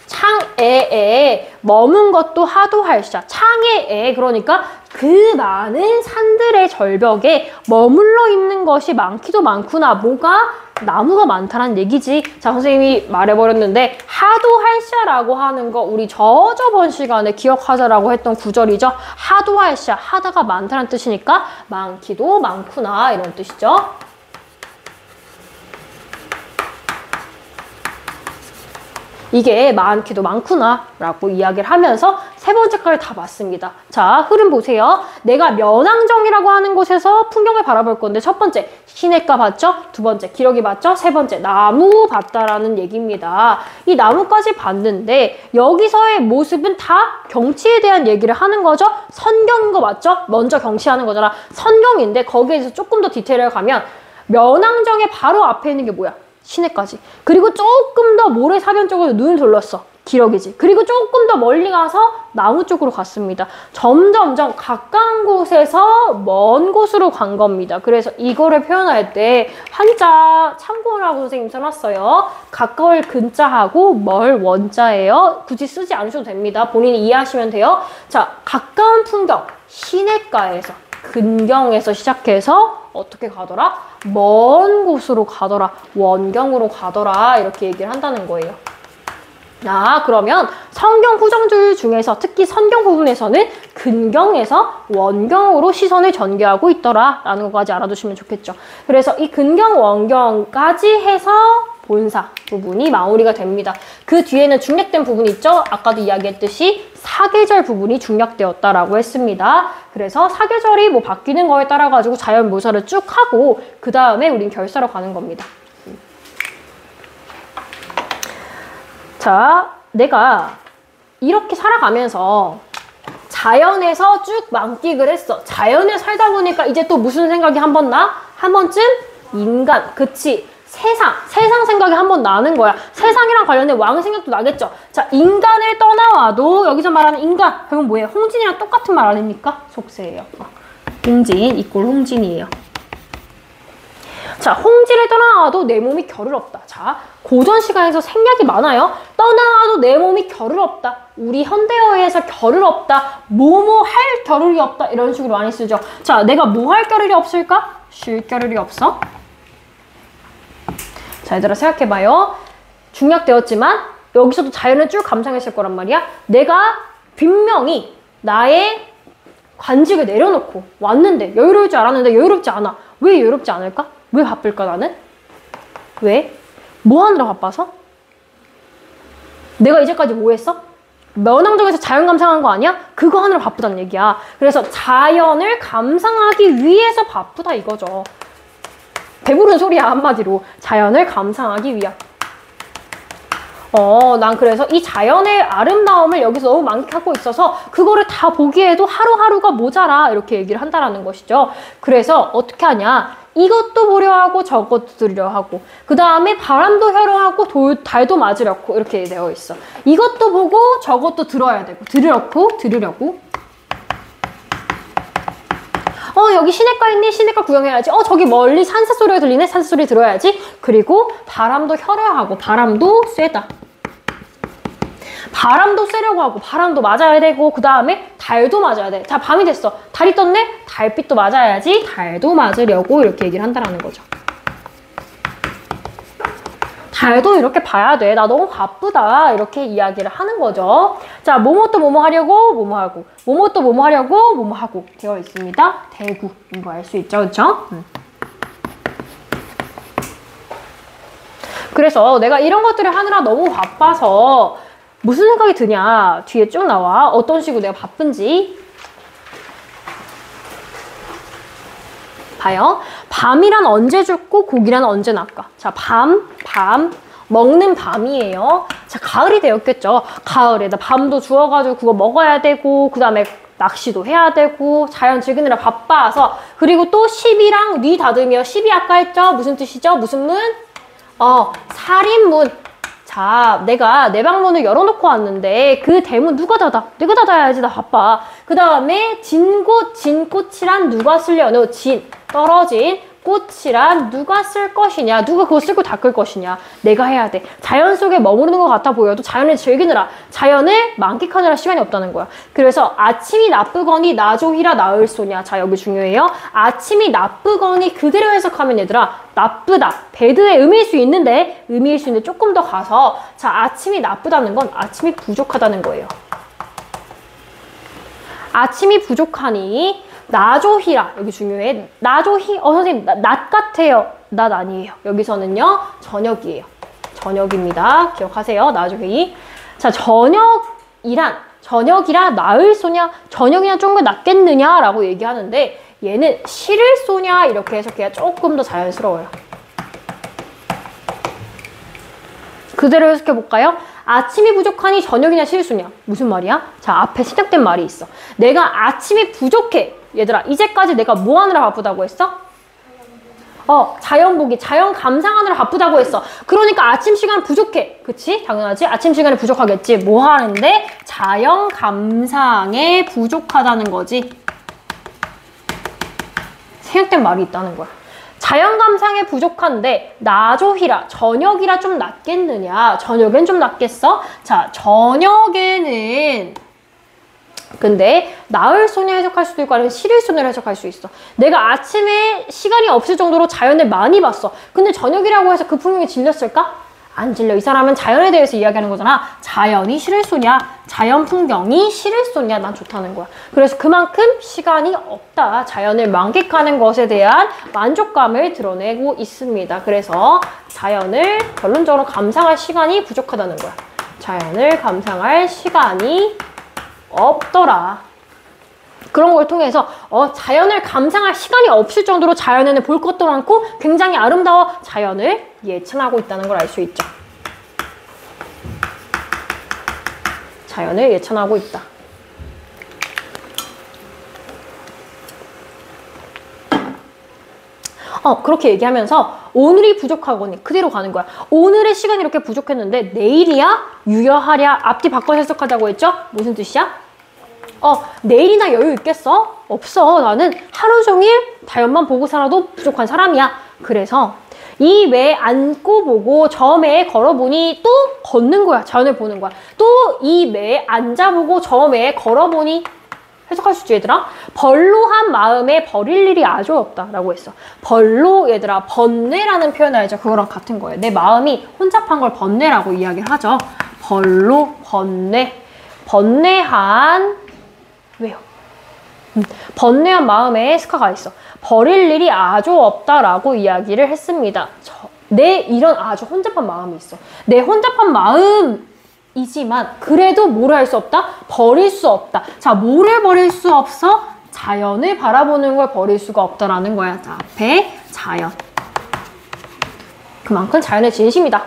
S1: 창에에 머문 것도 하도 할시야. 창에에 그러니까 그 많은 산들의 절벽에 머물러 있는 것이 많기도 많구나. 뭐가? 나무가 많다는 얘기지. 자, 선생님이 말해버렸는데 하도 할시야라고 하는 거 우리 저번 시간에 기억하자라고 했던 구절이죠. 하도 할시야. 하다가 많다는 뜻이니까 많기도 많구나 이런 뜻이죠. 이게 많기도 많구나 라고 이야기를 하면서 세 번째까지 다 봤습니다. 자, 흐름 보세요. 내가 면왕정이라고 하는 곳에서 풍경을 바라볼 건데 첫 번째 시냇가 봤죠? 두 번째 기러기 봤죠? 세 번째 나무 봤다라는 얘기입니다. 이 나무까지 봤는데 여기서의 모습은 다 경치에 대한 얘기를 하는 거죠? 선경인 거 맞죠? 먼저 경치하는 거잖아. 선경인데 거기에서 조금 더 디테일을 가면 면왕정의 바로 앞에 있는 게 뭐야? 시내까지. 그리고 조금 더 모래사변 쪽으로 눈을 돌렸어. 기러기지. 그리고 조금 더 멀리 가서 나무 쪽으로 갔습니다. 점점점 가까운 곳에서 먼 곳으로 간 겁니다. 그래서 이거를 표현할 때 한자 참고라고 선생님 써놨어요. 가까울 근자하고 멀 원자예요. 굳이 쓰지 않으셔도 됩니다. 본인이 이해하시면 돼요. 자, 가까운 풍경, 시내가에서 근경에서 시작해서 어떻게 가더라? 먼 곳으로 가더라. 원경으로 가더라. 이렇게 얘기를 한다는 거예요. 자, 그러면 성경 후정줄 중에서 특히 선경 부분에서는 근경에서 원경으로 시선을 전개하고 있더라 라는 것까지 알아두시면 좋겠죠. 그래서 이 근경, 원경까지 해서 본사 부분이 마무리가 됩니다. 그 뒤에는 중략된 부분이 있죠. 아까도 이야기했듯이 사계절 부분이 중략되었다라고 했습니다. 그래서 사계절이 뭐 바뀌는 거에 따라 가지고 자연 묘사를 쭉 하고 그 다음에 우린 결사로 가는 겁니다. 자, 내가 이렇게 살아가면서 자연에서 쭉 만끽을 했어. 자연에 살다 보니까 이제 또 무슨 생각이 한 번 나? 한 번쯤 인간, 그치? 세상 생각이 한 번 나는 거야. 세상이랑 관련된 왕 생각도 나겠죠. 자, 인간을 떠나와도 여기서 말하는 인간, 그건 뭐예요? 홍진이랑 똑같은 말 아닙니까? 속세예요. 홍진 이꼴 홍진이에요. 자, 홍진을 떠나와도 내 몸이 결을 없다. 자, 고전 시간에서 생략이 많아요. 떠나와도 내 몸이 결을 없다. 우리 현대어에서 결을 없다. 뭐뭐 할 겨를이 없다. 이런 식으로 많이 쓰죠. 자, 내가 뭐 할 겨를이 없을까? 쉴 겨를이 없어. 자, 얘들아 생각해봐요. 중략되었지만 여기서도 자연을 쭉 감상했을 거란 말이야. 내가 분명히 나의 관직을 내려놓고 왔는데 여유로울 줄 알았는데 여유롭지 않아. 왜 여유롭지 않을까? 왜 바쁠까 나는? 왜? 뭐 하느라 바빠서? 내가 이제까지 뭐 했어? 면왕정에서 자연 감상한 거 아니야? 그거 하느라 바쁘다는 얘기야. 그래서 자연을 감상하기 위해서 바쁘다 이거죠. 배부른 소리야 한마디로. 자연을 감상하기 위한. 난 그래서 이 자연의 아름다움을 여기서 너무 만끽하고 있어서 그거를 다 보기에도 하루하루가 모자라 이렇게 얘기를 한다라는 것이죠. 그래서 어떻게 하냐? 이것도 보려 하고 저것도 들으려 하고 그 다음에 바람도 혀려 하고 달도 맞으려고 이렇게 되어 있어. 이것도 보고 저것도 들어야 되고 들으려고 여기 시냇가 있네. 시냇가 구경해야지. 저기 멀리 산새 소리가 들리네. 산새 소리 들어야지. 그리고 바람도 혀려 하고 바람도 쐬다. 바람도 쐬려고 하고 바람도 맞아야 되고 그 다음에 달도 맞아야 돼. 자, 밤이 됐어. 달이 떴네? 달빛도 맞아야지. 달도 맞으려고 이렇게 얘기를 한다는 거죠. 달도 이렇게 봐야 돼. 나 너무 바쁘다. 이렇게 이야기를 하는 거죠. 자, 뭐뭐 또 뭐뭐 하려고 뭐뭐 하고 뭐뭐 또 뭐뭐 하려고 뭐뭐 하고 되어 있습니다. 대구인 거 알 수 있죠. 그렇죠? 그래서 내가 이런 것들을 하느라 너무 바빠서 무슨 생각이 드냐? 뒤에 쭉 나와. 어떤 식으로 내가 바쁜지. 봐요. 밤이란 언제 죽고 고기란 언제 낚아. 자, 밤, 먹는 밤이에요. 자, 가을이 되었겠죠. 가을에 나 밤도 주워가지고 그거 먹어야 되고 그 다음에 낚시도 해야 되고 자연 즐기느라 바빠서 그리고 또 10이랑 니 다듬이요. 10이 아까 했죠? 무슨 뜻이죠? 무슨 문? 살인문. 자, 내가 내 방문을 열어놓고 왔는데 그 대문 누가 닫아? 내가 닫아야지. 나 바빠. 그 다음에 진꽃이란 누가 쓰려노? 떨어진 꽃이란 누가 쓸 것이냐? 누가 그거 쓸고 닦을 것이냐? 내가 해야 돼. 자연 속에 머무르는 것 같아 보여도 자연을 즐기느라, 자연을 만끽하느라 시간이 없다는 거야. 그래서 아침이 나쁘거니 나조히라 나을소냐. 자, 여기 중요해요. 아침이 나쁘거니 그대로 해석하면 얘들아 나쁘다. 배드의 의미일 수 있는데 조금 더 가서 자, 아침이 나쁘다는 건 아침이 부족하다는 거예요. 아침이 부족하니 나조히라. 여기 중요해. 나조히. 선생님 낮 같아요. 낮 아니에요. 여기서는요 저녁이에요. 저녁입니다. 기억하세요. 나조히. 자, 저녁이라 나을 소냐? 저녁이나 좀 더 낫겠느냐? 라고 얘기하는데 얘는 실을 소냐? 이렇게 해석해야 조금 더 자연스러워요. 그대로 해석해 볼까요? 아침이 부족하니 저녁이냐 실수냐? 무슨 말이야? 자, 앞에 시작된 말이 있어. 내가 아침이 부족해. 얘들아, 이제까지 내가 뭐 하느라 바쁘다고 했어? 자연 보기, 자연 감상하느라 바쁘다고 했어. 그러니까 아침 시간 부족해. 그치? 당연하지? 아침 시간이 부족하겠지. 뭐 하는데? 자연 감상에 부족하다는 거지. 생략된 말이 있다는 거야. 자연 감상에 부족한데 나조히라, 저녁이라 좀 낫겠느냐? 저녁엔 좀 낫겠어? 자, 저녁에는 근데 나을 소냐 해석할 수도 있고 아니면 실을 소냐를 해석할 수 있어. 내가 아침에 시간이 없을 정도로 자연을 많이 봤어. 근데 저녁이라고 해서 그 풍경이 질렸을까? 안 질려. 이 사람은 자연에 대해서 이야기하는 거잖아. 자연이 실을 소냐? 자연 풍경이 실을 소냐? 난 좋다는 거야. 그래서 그만큼 시간이 없다. 자연을 만끽하는 것에 대한 만족감을 드러내고 있습니다. 그래서 자연을 결론적으로 감상할 시간이 부족하다는 거야. 자연을 감상할 시간이 없더라. 그런 걸 통해서 자연을 감상할 시간이 없을 정도로 자연에는 볼 것도 많고 굉장히 아름다워 자연을 예찬하고 있다는 걸 알 수 있죠. 자연을 예찬하고 있다. 그렇게 얘기하면서 오늘이 부족하거니 그대로 가는 거야. 오늘의 시간이 이렇게 부족했는데 내일이야? 유여하랴? 앞뒤 바꿔서 해석하자고 했죠? 무슨 뜻이야? 내일이나 여유 있겠어? 없어. 나는 하루 종일 자연만 보고 살아도 부족한 사람이야. 그래서 이 외에 앉고 보고 저 매에 걸어보니 또 걷는 거야. 자연을 보는 거야. 또 이 매에 앉아보고 저 매에 걸어보니 해석할 수 있지 얘들아? 벌로한 마음에 버릴 일이 아주 없다 라고 했어. 벌로 얘들아 번뇌라는 표현 알죠? 그거랑 같은 거예요. 내 마음이 혼잡한 걸 번뇌라고 이야기를 하죠. 벌로 번뇌. 번뇌한 왜요? 번뇌한 마음에 스카가 있어. 버릴 일이 아주 없다라고 이야기를 했습니다. 내 이런 아주 혼잡한 마음이 있어. 내 혼잡한 마음이지만 그래도 뭐를 할 수 없다? 버릴 수 없다. 자, 뭐를 버릴 수 없어? 자연을 바라보는 걸 버릴 수가 없다라는 거야. 자, 앞에 자연. 그만큼 자연의 진심이다.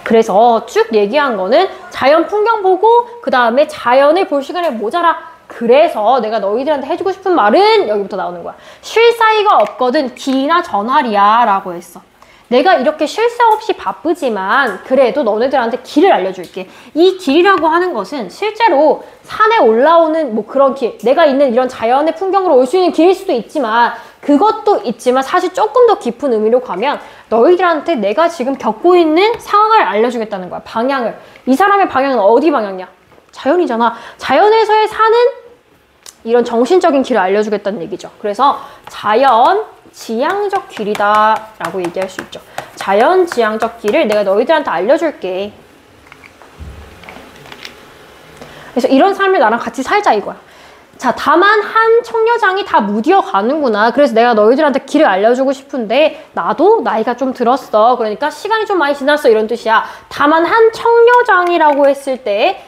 S1: 그래서 쭉 얘기한 거는 자연 풍경 보고 그 다음에 자연을 볼 시간이 모자라. 그래서 내가 너희들한테 해주고 싶은 말은 여기부터 나오는 거야. 쉴 사이가 없거든 기나 전하리야 라고 했어. 내가 이렇게 쉴 새 없이 바쁘지만 그래도 너네들한테 길을 알려줄게. 이 길이라고 하는 것은 실제로 산에 올라오는 뭐 그런 길, 내가 있는 이런 자연의 풍경으로 올 수 있는 길일 수도 있지만 그것도 있지만 사실 조금 더 깊은 의미로 가면 너희들한테 내가 지금 겪고 있는 상황을 알려주겠다는 거야. 방향을. 이 사람의 방향은 어디 방향이야? 자연이잖아. 자연에서의 사는 이런 정신적인 길을 알려주겠다는 얘기죠. 그래서 자연 지향적 길이다 라고 얘기할 수 있죠. 자연 지향적 길을 내가 너희들한테 알려줄게. 그래서 이런 삶을 나랑 같이 살자 이거야. 자, 다만 한 청려장이 다 무디어 가는구나. 그래서 내가 너희들한테 길을 알려주고 싶은데 나도 나이가 좀 들었어. 그러니까 시간이 좀 많이 지났어 이런 뜻이야. 다만 한 청려장이라고 했을 때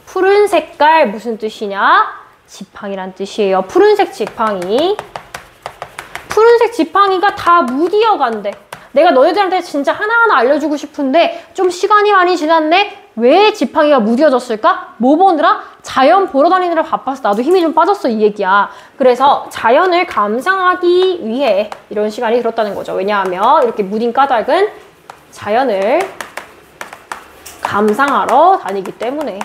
S1: 푸른 색깔 무슨 뜻이냐? 지팡이란 뜻이에요. 푸른색 지팡이. 푸른색 지팡이가 다 무디어 간대. 내가 너희들한테 진짜 하나하나 알려주고 싶은데 좀 시간이 많이 지났네? 왜 지팡이가 무디어졌을까? 뭐 보느라? 자연 보러 다니느라 바빠서 나도 힘이 좀 빠졌어 이 얘기야. 그래서 자연을 감상하기 위해 이런 시간이 들었다는 거죠. 왜냐하면 이렇게 무딘 까닭은 자연을 감상하러 다니기 때문에.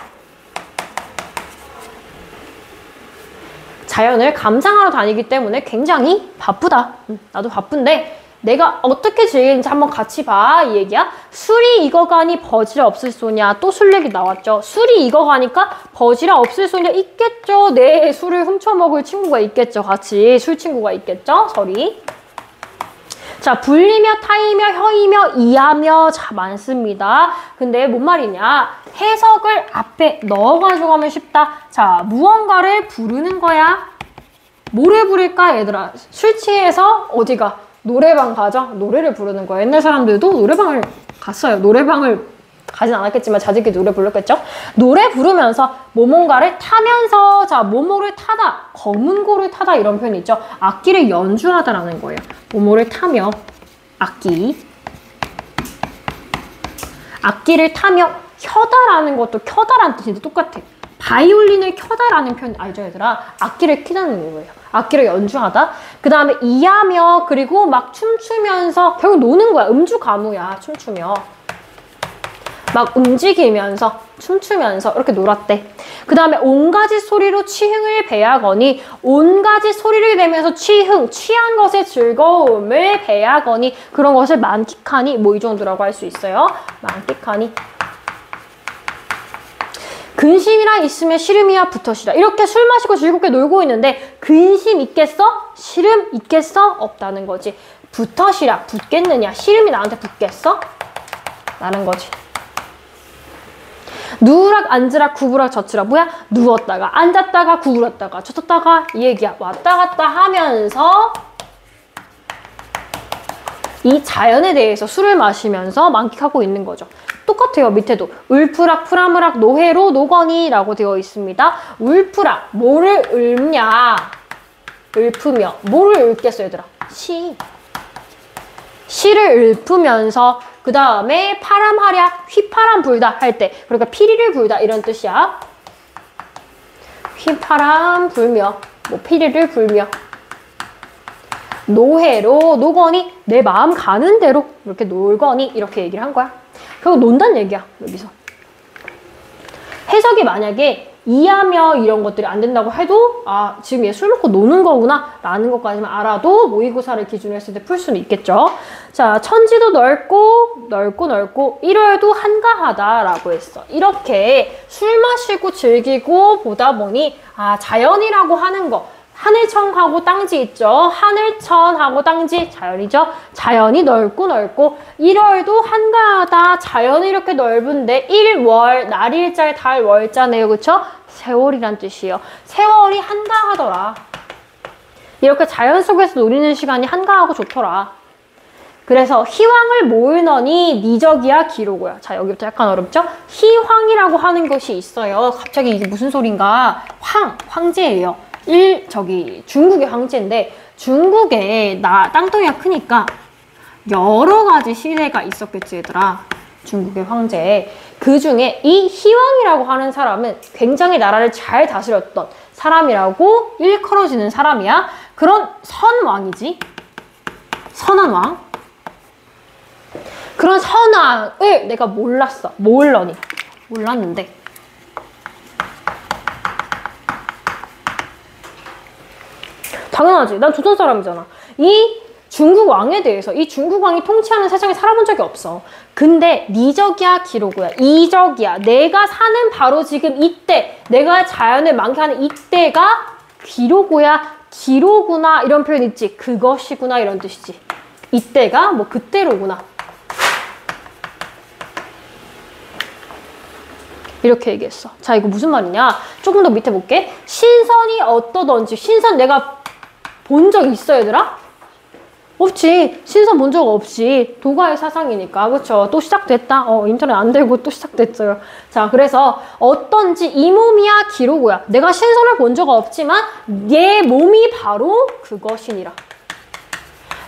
S1: 자연을 감상하러 다니기 때문에 굉장히 바쁘다. 나도 바쁜데 내가 어떻게 즐기는지 한번 같이 봐 이 얘기야. 술이 익어가니 버지라 없을 소냐. 또 술 얘기 나왔죠. 술이 익어가니까 버지라 없을 소냐 있겠죠. 내 술을 훔쳐먹을 친구가 있겠죠. 같이 술 친구가 있겠죠. 설이. 자, 불리며 타이며 혀이며 이하며 자 많습니다. 근데 뭔 말이냐? 해석을 앞에 넣어가지고 하면 쉽다. 자, 무언가를 부르는 거야. 뭐를 부를까 얘들아? 술 취해서 어디가? 노래방 가죠? 노래를 부르는 거야. 옛날 사람들도 노래방을 갔어요. 노래방을 가진 않았겠지만 자기들끼리 노래 불렀겠죠? 노래 부르면서 뭐뭔가를 타면서 자 뭐뭐를 타다, 검은고를 타다 이런 표현이 있죠. 악기를 연주하다라는 거예요. 뭐뭐를 타며 악기를 타며 켜다라는 것도 켜다라는 뜻인데 똑같아. 바이올린을 켜다라는 표현 알죠 얘들아? 악기를 켜다는 거예요. 악기를 연주하다. 그 다음에 이하며 그리고 막 춤추면서 결국 노는 거야. 음주가무야 춤추며. 막 움직이면서 춤추면서 이렇게 놀았대. 그 다음에 온가지 소리로 취흥을 배하거니 온가지 소리를 내면서 취한 것의 즐거움을 배하거니 그런 것을 만끽하니 뭐 이 정도라고 할 수 있어요. 만끽하니. 근심이라 있으면 시름이야 붙어시라. 이렇게 술 마시고 즐겁게 놀고 있는데 근심 있겠어? 시름 있겠어? 없다는 거지. 붙어시라. 붙겠느냐? 시름이 나한테 붙겠어? 라는 거지. 누우락 앉으락 구부락 젖으락 뭐야? 누웠다가 앉았다가 구부렸다가 젖었다가 이 얘기야. 왔다 갔다 하면서 이 자연에 대해서 술을 마시면서 만끽하고 있는 거죠. 똑같아요. 밑에도 울프락 프라무락 노해로 노거니 라고 되어 있습니다. 울프락 뭐를 읊냐? 읊으며 뭐를 읊겠어 얘들아? 시를 읊으면서 그 다음에 파람하랴 휘파람 불다 할 때 그러니까 피리를 불다 이런 뜻이야. 휘파람 불며 뭐 피리를 불며 노해로 노거니 내 마음 가는 대로 이렇게 놀거니 이렇게 얘기를 한 거야. 결국 논다는 얘기야. 여기서. 해석이 만약에 이하며 이런 것들이 안 된다고 해도 아 지금 얘 술 먹고 노는 거구나 라는 것까지만 알아도 모의고사를 기준으로 했을 때 풀 수는 있겠죠. 자, 천지도 넓고 이러해도 한가하다라고 했어. 이렇게 술 마시고 즐기고 보다 보니 아 자연이라고 하는 거 하늘천하고 땅지 있죠. 하늘천하고 땅지 자연이죠. 자연이 넓고 이러해도 한가하다. 자연이 이렇게 넓은데 일월 날일자에 달 월자네요. 그쵸? 세월이란 뜻이에요. 세월이 한가하더라. 이렇게 자연 속에서 노리는 시간이 한가하고 좋더라. 그래서 희황을 모으너니 니적이야 기로고요. 자, 여기부터 약간 어렵죠? 희황이라고 하는 것이 있어요. 갑자기 이게 무슨 소린가? 황제예요. 중국의 황제인데 중국에 땅덩이가 크니까 여러 가지 시대가 있었겠지 얘들아. 중국의 황제. 그 중에 이 희왕이라고 하는 사람은 굉장히 나라를 잘 다스렸던 사람이라고 일컬어지는 사람이야. 그런 선왕이지. 선한 왕. 그런 선왕을 내가 몰랐어. 몰랐는데 당연하지. 난 조선 사람이잖아. 이 중국 왕에 대해서 이 중국 왕이 통치하는 세상에 살아본 적이 없어. 근데 니적이야 기로고야. 이적이야. 내가 사는 바로 지금 이때 내가 자연을 만끽하는 이때가 기로고야. 기로구나 이런 표현 있지. 그것이구나 이런 뜻이지. 이때가 뭐 그때로구나. 이렇게 얘기했어. 자, 이거 무슨 말이냐? 조금 더 밑에 볼게. 신선이 어떠던지. 신선 내가 본 적 있어 얘들아? 없지. 신선 본 적 없지. 도가의 사상이니까. 그쵸? 또 시작됐다. 인터넷 안 되고 또 시작됐어요. 자, 그래서 어떤지 이 몸이야 기로고야. 내가 신선을 본 적 없지만 얘 몸이 바로 그것이니라.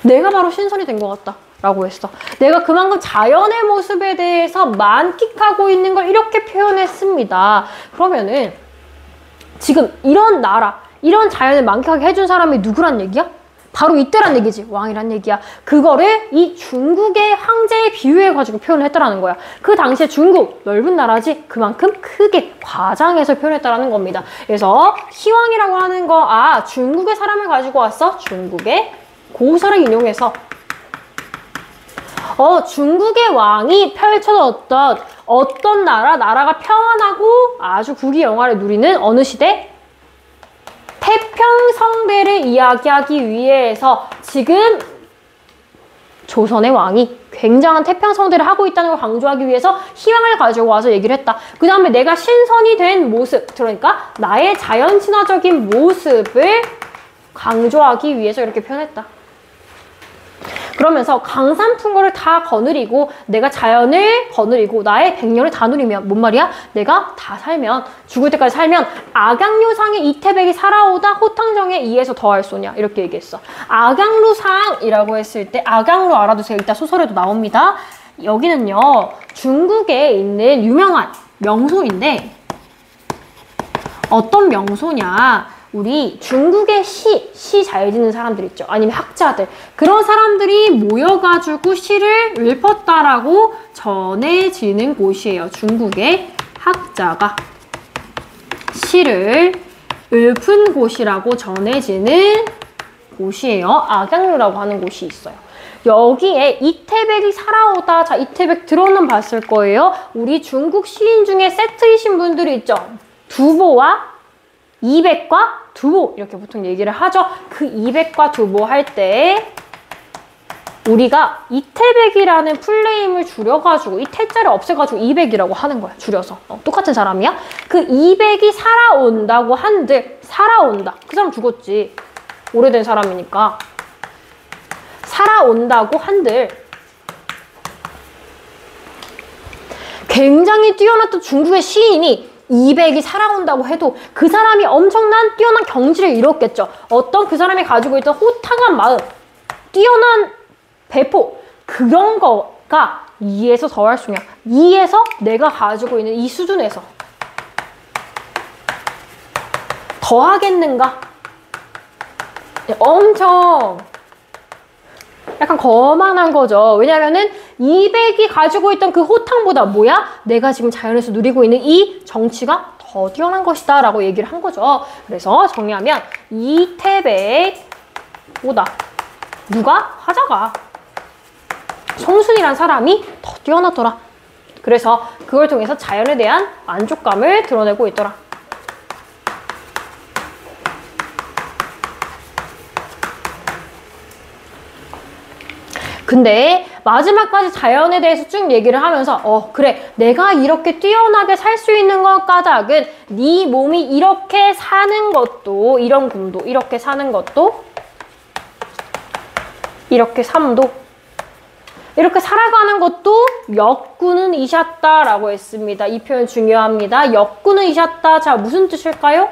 S1: 내가 바로 신선이 된 것 같다. 라고 했어. 내가 그만큼 자연의 모습에 대해서 만끽하고 있는 걸 이렇게 표현했습니다. 그러면은 지금 이런 나라, 이런 자연을 만끽하게 해준 사람이 누구란 얘기야? 바로 이때란 얘기지. 왕이란 얘기야. 그거를 이 중국의 황제에 비유해가지고 표현을 했다라는 거야. 그 당시에 중국, 넓은 나라지 그만큼 크게 과장해서 표현했다라는 겁니다. 그래서 희왕이라고 하는 거, 중국의 사람을 가지고 왔어? 중국의 고서를 인용해서 중국의 왕이 펼쳐졌던 어떤 나라가 평안하고 아주 국위영화를 누리는 어느 시대? 태평성대를 이야기하기 위해서 지금 조선의 왕이 굉장한 태평성대를 하고 있다는 걸 강조하기 위해서 희망을 가지고 와서 얘기를 했다. 그 다음에 내가 신선이 된 모습, 그러니까 나의 자연 친화적인 모습을 강조하기 위해서 이렇게 표현했다. 그러면서 강산풍거를 다 거느리고 내가 자연을 거느리고 나의 백년을 다 누리면 뭔 말이야? 내가 다 살면 죽을 때까지 살면 악양류상의 이태백이 살아오다 호탕정에 이에서 더할 소냐 이렇게 얘기했어. 악양루상이라고 했을 때 악양루 알아두세요. 이따 소설에도 나옵니다. 여기는요 중국에 있는 유명한 명소인데 어떤 명소냐? 우리 중국의 시 잘 짓는 사람들 있죠. 아니면 학자들. 그런 사람들이 모여가지고 시를 읊었다라고 전해지는 곳이에요. 중국의 학자가 시를 읊은 곳이라고 전해지는 곳이에요. 악양루라고 하는 곳이 있어요. 여기에 이태백이 살아오다. 자, 이태백 들어는 봤을 거예요. 우리 중국 시인 중에 세트이신 분들이 있죠. 두보와 이백과 두보 이렇게 보통 얘기를 하죠. 그 이백과 두보 할 때 우리가 이태백이라는 풀네임을 줄여가지고 이 태자를 없애가지고 이백이라고 하는 거야. 줄여서. 똑같은 사람이야. 그 이백이 살아온다고 한들 살아온다. 그 사람 죽었지. 오래된 사람이니까. 살아온다고 한들 굉장히 뛰어났던 중국의 시인이 이백이 살아온다고 해도 그 사람이 엄청난 뛰어난 경지를 이뤘겠죠. 어떤 그 사람이 가지고 있던 호탕한 마음, 뛰어난 배포 그런 거가 2에서 더할 수냐. 2에서 내가 가지고 있는 이 수준에서 더하겠는가? 엄청 약간 거만한 거죠. 왜냐면은 200이 가지고 있던 그 호탕보다 뭐야? 내가 지금 자연에서 누리고 있는 이 정치가 더 뛰어난 것이다 라고 얘기를 한 거죠. 그래서 정리하면 이태백보다 누가? 화자가 송순이란 사람이 더 뛰어났더라. 그래서 그걸 통해서 자연에 대한 만족감을 드러내고 있더라. 근데 마지막까지 자연에 대해서 쭉 얘기를 하면서 그래 내가 이렇게 뛰어나게 살 수 있는 것 까닭은 네 몸이 이렇게 사는 것도 이런 굼도 이렇게 사는 것도 이렇게 삶도 이렇게 살아가는 것도 역군은 이셨다라고 했습니다. 이 표현 중요합니다. 역군은 이셨다. 자, 무슨 뜻일까요?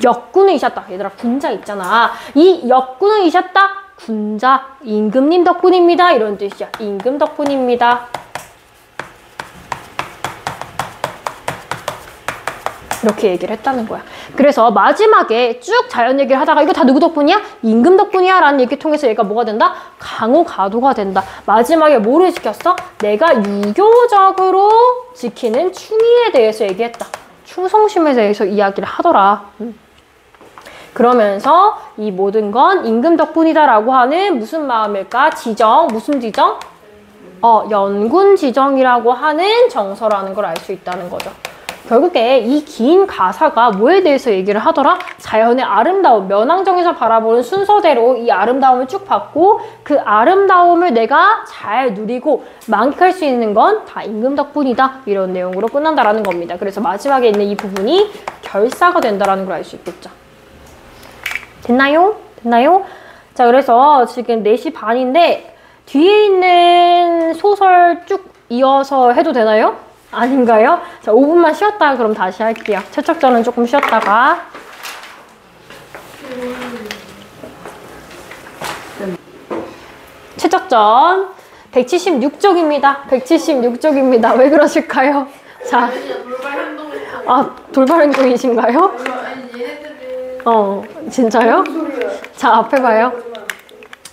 S1: 역군은 이셨다. 얘들아, 군자 있잖아. 이 역군은 이셨다. 군자, 임금님 덕분입니다. 이런 뜻이야. 임금 덕분입니다. 이렇게 얘기를 했다는 거야. 그래서 마지막에 쭉 자연 얘기를 하다가 이거 다 누구 덕분이야? 임금 덕분이야 라는 얘기 통해서 얘가 뭐가 된다? 강호가도가 된다. 마지막에 뭐를 지켰어? 내가 유교적으로 지키는 충의에 대해서 얘기했다. 충성심에 대해서 이야기를 하더라. 그러면서 이 모든 건 임금 덕분이다 라고 하는 무슨 마음일까? 지정, 무슨 지정? 연군 지정이라고 하는 정서라는 걸 알 수 있다는 거죠. 결국에 이 긴 가사가 뭐에 대해서 얘기를 하더라? 자연의 아름다움, 면왕정에서 바라보는 순서대로 이 아름다움을 쭉 받고 그 아름다움을 내가 잘 누리고 만끽할 수 있는 건 다 임금 덕분이다. 이런 내용으로 끝난다라는 겁니다. 그래서 마지막에 있는 이 부분이 결사가 된다라는 걸 알 수 있겠죠. 됐나요? 됐나요? 자, 그래서 지금 4시 반인데 뒤에 있는 소설 쭉 이어서 해도 되나요? 아닌가요? 자, 5분만 쉬었다가 그럼 다시 할게요. 최척전은 조금 쉬었다가. 최척전 176쪽입니다. 176쪽입니다. 왜 그러실까요? 자, 돌발 행동이신가요? 진짜요? 자, 앞에 봐요.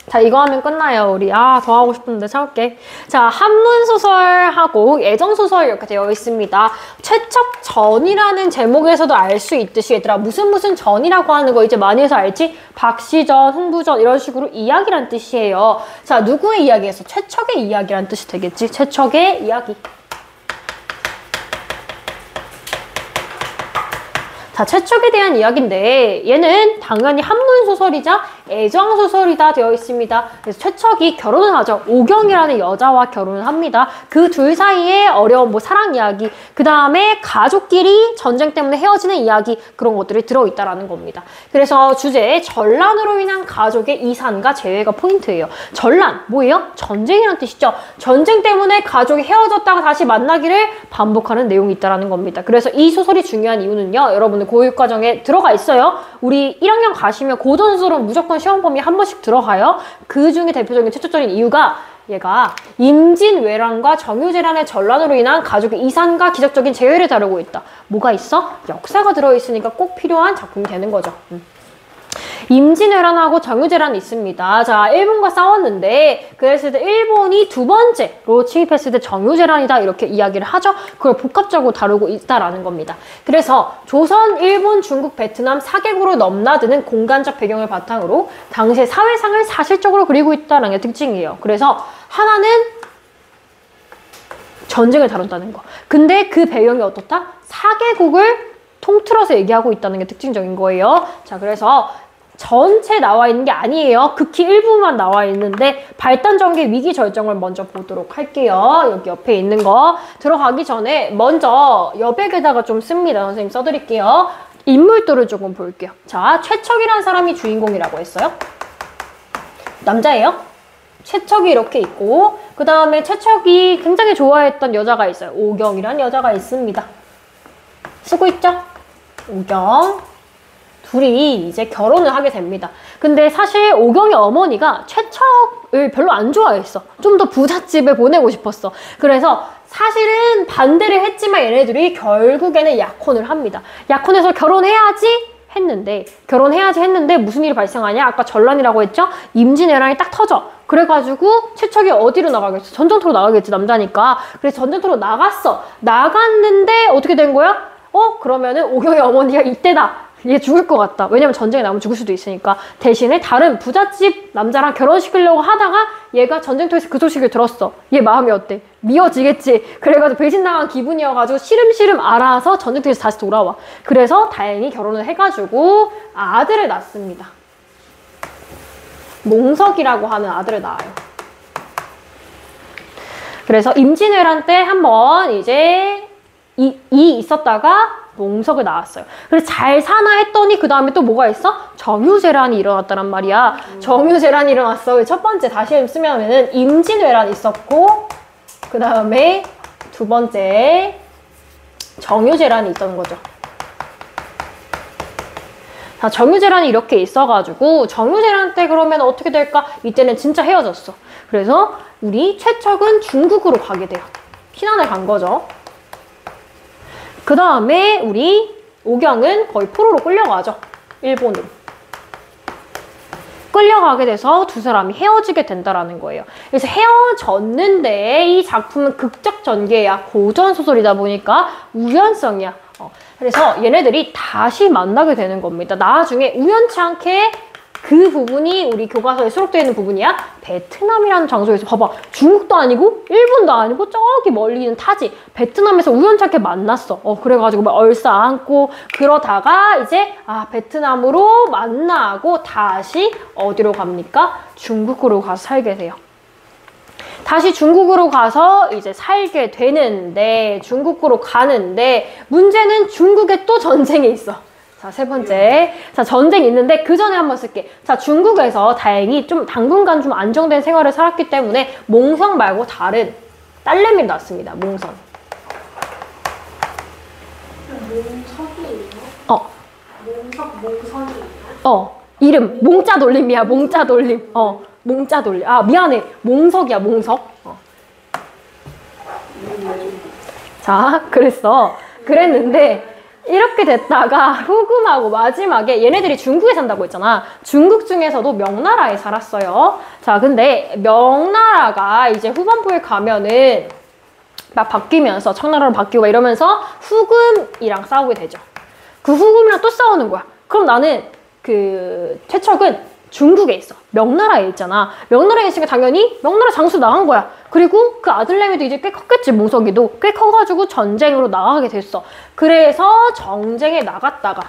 S1: 자, 이거 하면 끝나요, 우리. 더 하고 싶은데 참을게. 자, 한문소설하고 예정소설 이렇게 되어 있습니다. 최척전이라는 제목에서도 알 수 있듯이 얘들아, 무슨 전이라고 하는 거 이제 많이 해서 알지? 박시전, 흥부전 이런 식으로 이야기란 뜻이에요. 자, 누구의 이야기에서? 최척의 이야기란 뜻이 되겠지? 최척의 이야기. 자, 최척에 대한 이야기인데 얘는 당연히 한문소설이자 애정소설이다 되어 있습니다. 그래서 최척이 결혼을 하죠. 오경이라는 여자와 결혼을 합니다. 그 둘 사이에 어려운 사랑 이야기, 그 다음에 가족끼리 전쟁 때문에 헤어지는 이야기, 그런 것들이 들어있다라는 겁니다. 그래서 주제에 전란으로 인한 가족의 이산과 재회가 포인트예요. 전란, 뭐예요? 전쟁이란 뜻이죠. 전쟁 때문에 가족이 헤어졌다가 다시 만나기를 반복하는 내용이 있다라는 겁니다. 그래서 이 소설이 중요한 이유는요, 여러분들 교육과정에 들어가 있어요. 우리 1학년 가시면 고전수로 무조건 시험 범위에 한 번씩 들어가요. 그 중에 대표적인 최초적인 이유가 얘가 임진왜란과 정유재란의 전란으로 인한 가족의 이산과 기적적인 재회를 다루고 있다. 뭐가 있어? 역사가 들어있으니까 꼭 필요한 작품이 되는 거죠. 임진왜란하고 정유재란이 있습니다. 자, 일본과 싸웠는데 그랬을 때 일본이 두 번째로 침입했을 때 정유재란이다 이렇게 이야기를 하죠. 그걸 복합적으로 다루고 있다라는 겁니다. 그래서 조선, 일본, 중국, 베트남 4개국으로 넘나드는 공간적 배경을 바탕으로 당시의 사회상을 사실적으로 그리고 있다는 게 특징이에요. 그래서 하나는 전쟁을 다룬다는 거. 근데 그 배경이 어떻다? 4개국을 통틀어서 얘기하고 있다는 게 특징적인 거예요. 자, 그래서 전체 나와 있는 게 아니에요. 극히 일부만 나와 있는데 발단 전개 위기 절정을 먼저 보도록 할게요. 여기 옆에 있는 거 들어가기 전에 먼저 여백에다가 좀 씁니다. 선생님 써드릴게요. 인물들을 조금 볼게요. 자, 최척이라는 사람이 주인공이라고 했어요. 남자예요. 최척이 이렇게 있고 그 다음에 최척이 굉장히 좋아했던 여자가 있어요. 오경이라는 여자가 있습니다. 쓰고 있죠? 오경. 둘이 이제 결혼을 하게 됩니다. 근데 사실 오경의 어머니가 최척을 별로 안 좋아했어. 좀 더 부잣집에 보내고 싶었어. 그래서 사실은 반대를 했지만 얘네들이 결국에는 약혼을 합니다. 약혼해서 결혼해야지 했는데 결혼해야지 했는데 무슨 일이 발생하냐? 아까 전란이라고 했죠? 임진왜란이 딱 터져. 그래가지고 최척이 어디로 나가겠어? 전쟁터로 나가겠지, 남자니까. 그래서 전쟁터로 나갔어. 나갔는데 어떻게 된 거야? 그러면은 오경의 어머니가 이때다. 얘 죽을 것 같다. 왜냐면 전쟁에 나가면 죽을 수도 있으니까. 대신에 다른 부잣집 남자랑 결혼시키려고 하다가 얘가 전쟁터에서 그 소식을 들었어. 얘 마음이 어때? 미워지겠지. 그래가지고 배신당한 기분이어가지고 시름시름 알아서 전쟁터에서 다시 돌아와. 그래서 다행히 결혼을 해가지고 아들을 낳습니다. 몽석이라고 하는 아들을 낳아요. 그래서 임진왜란 때 한번 이제 이 있었다가 몽석을 낳았어요. 그래서 잘 사나 했더니 그 다음에 또 뭐가 있어? 정유재란이 일어났다란 말이야. 정유재란이 일어났어. 첫 번째 다시 쓰면은 임진왜란이 있었고 그 다음에 두 번째 정유재란이 있던 거죠. 자, 정유재란이 이렇게 있어가지고 정유재란 때 그러면 어떻게 될까? 이때는 진짜 헤어졌어. 그래서 우리 최척은 중국으로 가게 돼요. 피난을 간 거죠. 그 다음에 우리 오경은 거의 포로로 끌려가죠. 일본으로. 끌려가게 돼서 두 사람이 헤어지게 된다라는 거예요. 그래서 헤어졌는데 이 작품은 극적 전개야. 고전 소설이다 보니까 우연성이야. 그래서 얘네들이 다시 만나게 되는 겁니다. 나중에 우연치 않게 그 부분이 우리 교과서에 수록되어 있는 부분이야. 베트남이라는 장소에서 봐봐. 중국도 아니고 일본도 아니고 저기 멀리 있는 타지. 베트남에서 우연찮게 만났어. 그래가지고 막 얼싸안고 그러다가 이제 베트남으로 만나고 다시 어디로 갑니까? 중국으로 가서 살게 돼요. 다시 중국으로 가서 이제 살게 되는데 중국으로 가는데 문제는 중국에 또 전쟁이 있어. 자, 세 번째. 자, 전쟁이 있는데 그 전에 한번 쓸게. 자, 중국에서 다행히 좀 당분간 좀 안정된 생활을 살았기 때문에 몽성 말고 다른 딸내미를 낳습니다. 몽선.
S2: 몽석이에요? 몽선이에요?
S1: 이름. 몽자 돌림이야. 몽자 돌림. 몽자 돌림. 미안해. 몽석이야. 몽석. 자, 그랬는데 이렇게 됐다가 후금하고 마지막에 얘네들이 중국에 산다고 했잖아. 중국 중에서도 명나라에 살았어요. 자, 근데 명나라가 이제 후반부에 가면은 막 바뀌면서 청나라로 바뀌고 이러면서 후금이랑 싸우게 되죠. 그 후금이랑 또 싸우는 거야. 그럼 나는 그 최척은 중국에 있어. 명나라에 있잖아. 명나라에 있으니까 당연히 명나라 장수 나간 거야. 그리고 그 아들내미도 이제 꽤 컸겠지. 몽석이도 꽤 커가지고 전쟁으로 나가게 됐어. 그래서 전쟁에 나갔다가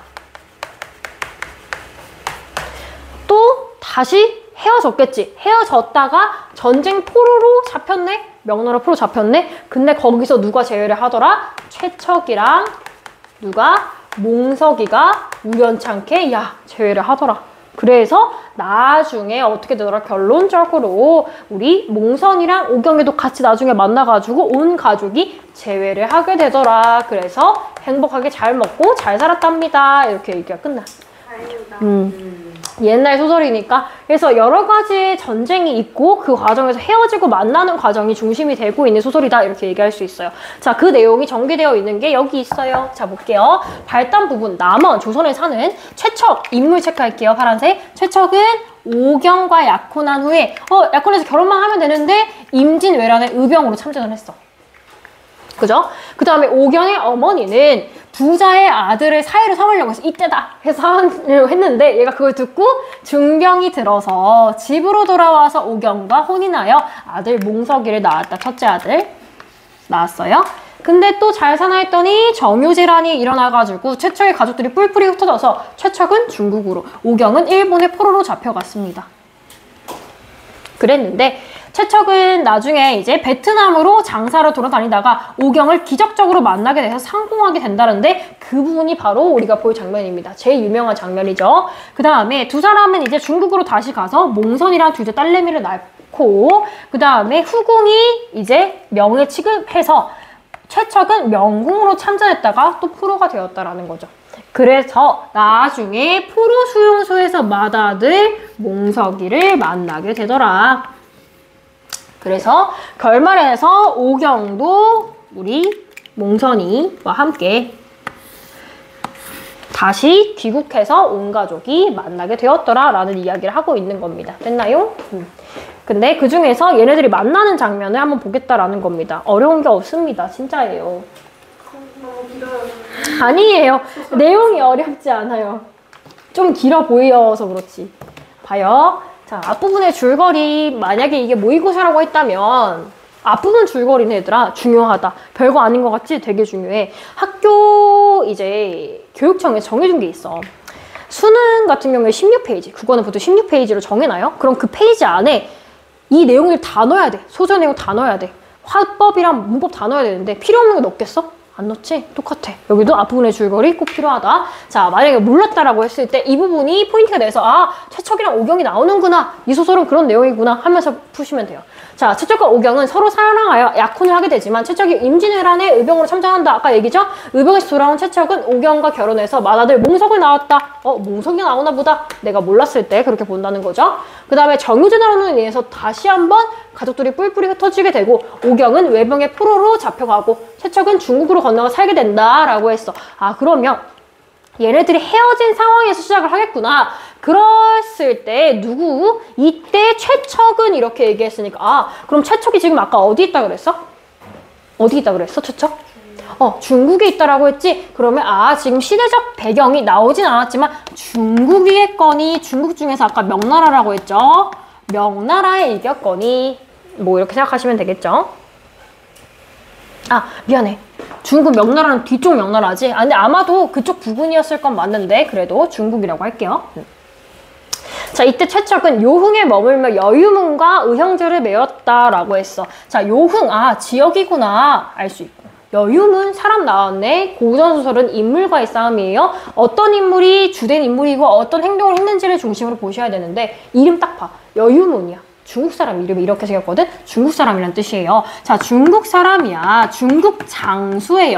S1: 또 다시 헤어졌겠지. 헤어졌다가 전쟁 포로로 잡혔네. 명나라 포로 잡혔네. 근데 거기서 누가 제외를 하더라? 최척이랑 누가? 몽석이가 우연찮게 제외를 하더라. 그래서 나중에 어떻게 되더라? 결론적으로 우리 몽선이랑 오경이도 같이 나중에 만나가지고 온 가족이 재회를 하게 되더라. 그래서 행복하게 잘 먹고 잘 살았답니다. 이렇게 얘기가 끝나.
S2: 다행이다.
S1: 옛날 소설이니까. 그래서 여러 가지의 전쟁이 있고 그 과정에서 헤어지고 만나는 과정이 중심이 되고 있는 소설이다. 이렇게 얘기할 수 있어요. 자, 그 내용이 전개되어 있는 게 여기 있어요. 자, 볼게요. 발단 부분. 남원, 조선에 사는 최척. 인물 체크할게요. 파란색. 최척은 오경과 약혼한 후에 약혼해서 결혼만 하면 되는데 임진왜란에 의병으로 참전을 했어. 그죠? 그 다음에 오경의 어머니는 부자의 아들을 사위로 삼으려고 해서 이때다 해서 하려고 했는데 얘가 그걸 듣고 중병이 들어서 집으로 돌아와서 오경과 혼인하여 아들 몽석이를 낳았다. 첫째 아들 낳았어요. 근데 또 잘 사나 했더니 정유재란이 일어나가지고 최척의 가족들이 뿔뿔이 흩어져서 최척은 중국으로, 오경은 일본의 포로로 잡혀갔습니다. 그랬는데 최척은 나중에 이제 베트남으로 장사로 돌아다니다가 오경을 기적적으로 만나게 돼서 상봉하게 된다는데 그 부분이 바로 우리가 볼 장면입니다. 제일 유명한 장면이죠. 그 다음에 두 사람은 이제 중국으로 다시 가서 몽선이랑 둘째 딸내미를 낳고 그 다음에 후궁이 이제 명을 취급해서 최척은 명궁으로 참전했다가 또 포로가 되었다라는 거죠. 그래서 나중에 포로 수용소에서 맏아들 몽석이를 만나게 되더라. 그래서 결말에서 오경도 우리 몽선이와 함께 다시 귀국해서 온 가족이 만나게 되었더라 라는 이야기를 하고 있는 겁니다. 됐나요? 근데 그 중에서 얘네들이 만나는 장면을 한번 보겠다라는 겁니다. 어려운 게 없습니다. 진짜예요.
S2: 너무 길어요.
S1: 아니에요. 내용이 어렵지 않아요. 좀 길어 보여서 그렇지. 봐요. 자, 앞부분의 줄거리, 만약에 이게 모의고사라고 했다면 앞부분 줄거리는 얘들아 중요하다. 별거 아닌 것 같지? 되게 중요해. 학교 이제 교육청에 정해준 게 있어. 수능 같은 경우에 16페이지, 국어는 보통 16페이지로 정해놔요. 그럼 그 페이지 안에 이 내용을 다 넣어야 돼. 소재 내용 다 넣어야 돼. 화법이랑 문법 다 넣어야 되는데 필요 없는 거 넣겠어? 안 넣지? 똑같아. 여기도 앞부분의 줄거리 꼭 필요하다. 자, 만약에 몰랐다라고 했을 때 이 부분이 포인트가 돼서 아, 최척이랑 오경이 나오는구나. 이 소설은 그런 내용이구나 하면서 푸시면 돼요. 자, 최척과 오경은 서로 사랑하여 약혼을 하게 되지만 최척이 임진왜란에 의병으로 참전한다. 아까 얘기죠? 의병에서 돌아온 최척은 오경과 결혼해서 맏아들 몽석을 낳았다. 몽석이 나오나 보다. 내가 몰랐을 때 그렇게 본다는 거죠. 그 다음에 정유진으로 인해서 다시 한번 가족들이 뿔뿔이 흩어지게 되고 오경은 외병의 포로로 잡혀가고 최척은 중국으로 건너가 살게 된다라고 했어. 아, 그러면 얘네들이 헤어진 상황에서 시작을 하겠구나. 그랬을 때 누구? 이때 최척은 이렇게 얘기했으니까 아, 그럼 최척이 지금 아까 어디 있다 그랬어? 어디 있다 그랬어, 최척? 중국에 있다라고 했지? 그러면 아, 지금 시대적 배경이 나오진 않았지만 중국이겠거니. 중국 중에서 아까 명나라라고 했죠? 명나라에 이겼거니. 뭐 이렇게 생각하시면 되겠죠? 아, 미안해. 중국 명나라는 뒤쪽 명나라지? 아, 근데 아마도 그쪽 부분이었을 건 맞는데 그래도 중국이라고 할게요. 자, 이때 최척은 요흥에 머물며 여유문과 의형제를 맺었다라고 했어. 자, 요흥, 아, 지역이구나 알 수 있고. 여유문, 사람 나왔네. 고전소설은 인물과의 싸움이에요. 어떤 인물이 주된 인물이고 어떤 행동을 했는지를 중심으로 보셔야 되는데 이름 딱 봐. 여유문이야. 중국 사람 이름이 이렇게 생겼거든? 중국 사람이란 뜻이에요. 자, 중국 사람이야. 중국 장수예요.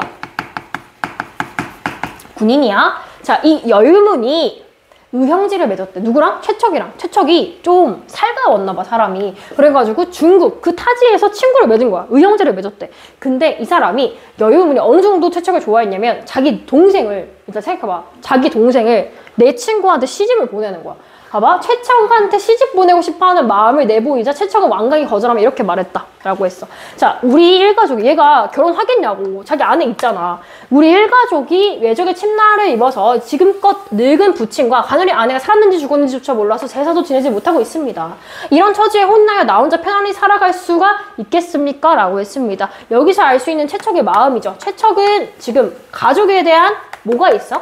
S1: 군인이야. 자, 이 여유문이 의형제를 맺었대. 누구랑? 최척이랑. 최척이 좀 살가웠나 봐, 사람이. 그래가지고 중국 그 타지에서 친구를 맺은 거야. 의형제를 맺었대. 근데 이 사람이 여유문이 어느 정도 최척을 좋아했냐면 자기 동생을, 일단 생각해봐. 자기 동생을 내 친구한테 시집을 보내는 거야. 봐봐. 최척한테 시집 보내고 싶어하는 마음을 내보이자 최척은 완강히 거절하며 이렇게 말했다 라고 했어. 자, 우리 일가족이, 얘가 결혼하겠냐고. 자기 아내 있잖아. 우리 일가족이 외적의 침나를 입어서 지금껏 늙은 부친과 가늘이 아내가 살았는지 죽었는지조차 몰라서 제사도 지내지 못하고 있습니다. 이런 처지에 혼나여 나 혼자 편안히 살아갈 수가 있겠습니까? 라고 했습니다. 여기서 알 수 있는 최척의 마음이죠. 최척은 지금 가족에 대한 뭐가 있어?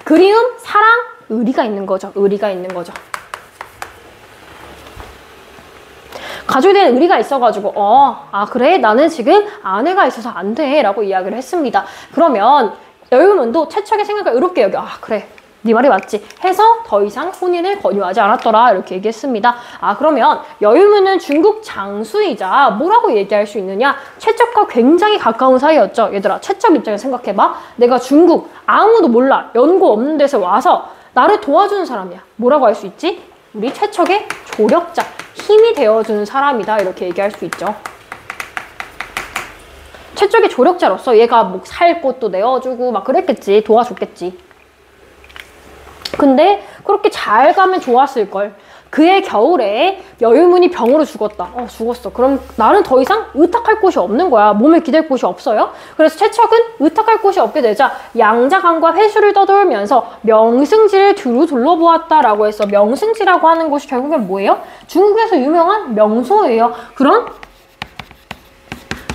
S1: 그리움, 사랑, 의리가 있는 거죠. 의리가 있는 거죠. 가족에 대한 의리가 있어가지고 아, 그래? 나는 지금 아내가 있어서 안 돼 라고 이야기를 했습니다. 그러면 여유문도 최척의 생각을 의롭게 여겨. 아, 그래, 네 말이 맞지 해서 더 이상 혼인을 권유하지 않았더라 이렇게 얘기했습니다. 아, 그러면 여유문은 중국 장수이자 뭐라고 얘기할 수 있느냐? 최척과 굉장히 가까운 사이였죠. 얘들아, 최척 입장에서 생각해봐. 내가 중국 아무도 몰라, 연고 없는 데서 와서 나를 도와주는 사람이야. 뭐라고 할 수 있지? 우리 최척의 조력자, 힘이 되어주는 사람이다 이렇게 얘기할 수 있죠. 최척의 조력자로서 얘가 뭐 살 곳도 내어주고 막 그랬겠지. 도와줬겠지. 근데 그렇게 잘 가면 좋았을걸. 그해 겨울에 여유문이 병으로 죽었다. 죽었어. 그럼 나는 더 이상 의탁할 곳이 없는 거야. 몸을 기댈 곳이 없어요. 그래서 최척은 의탁할 곳이 없게 되자 양자강과 회수를 떠돌면서 명승지를 두루 둘러보았다라고 했어. 명승지라고 하는 곳이 결국엔 뭐예요? 중국에서 유명한 명소예요. 그런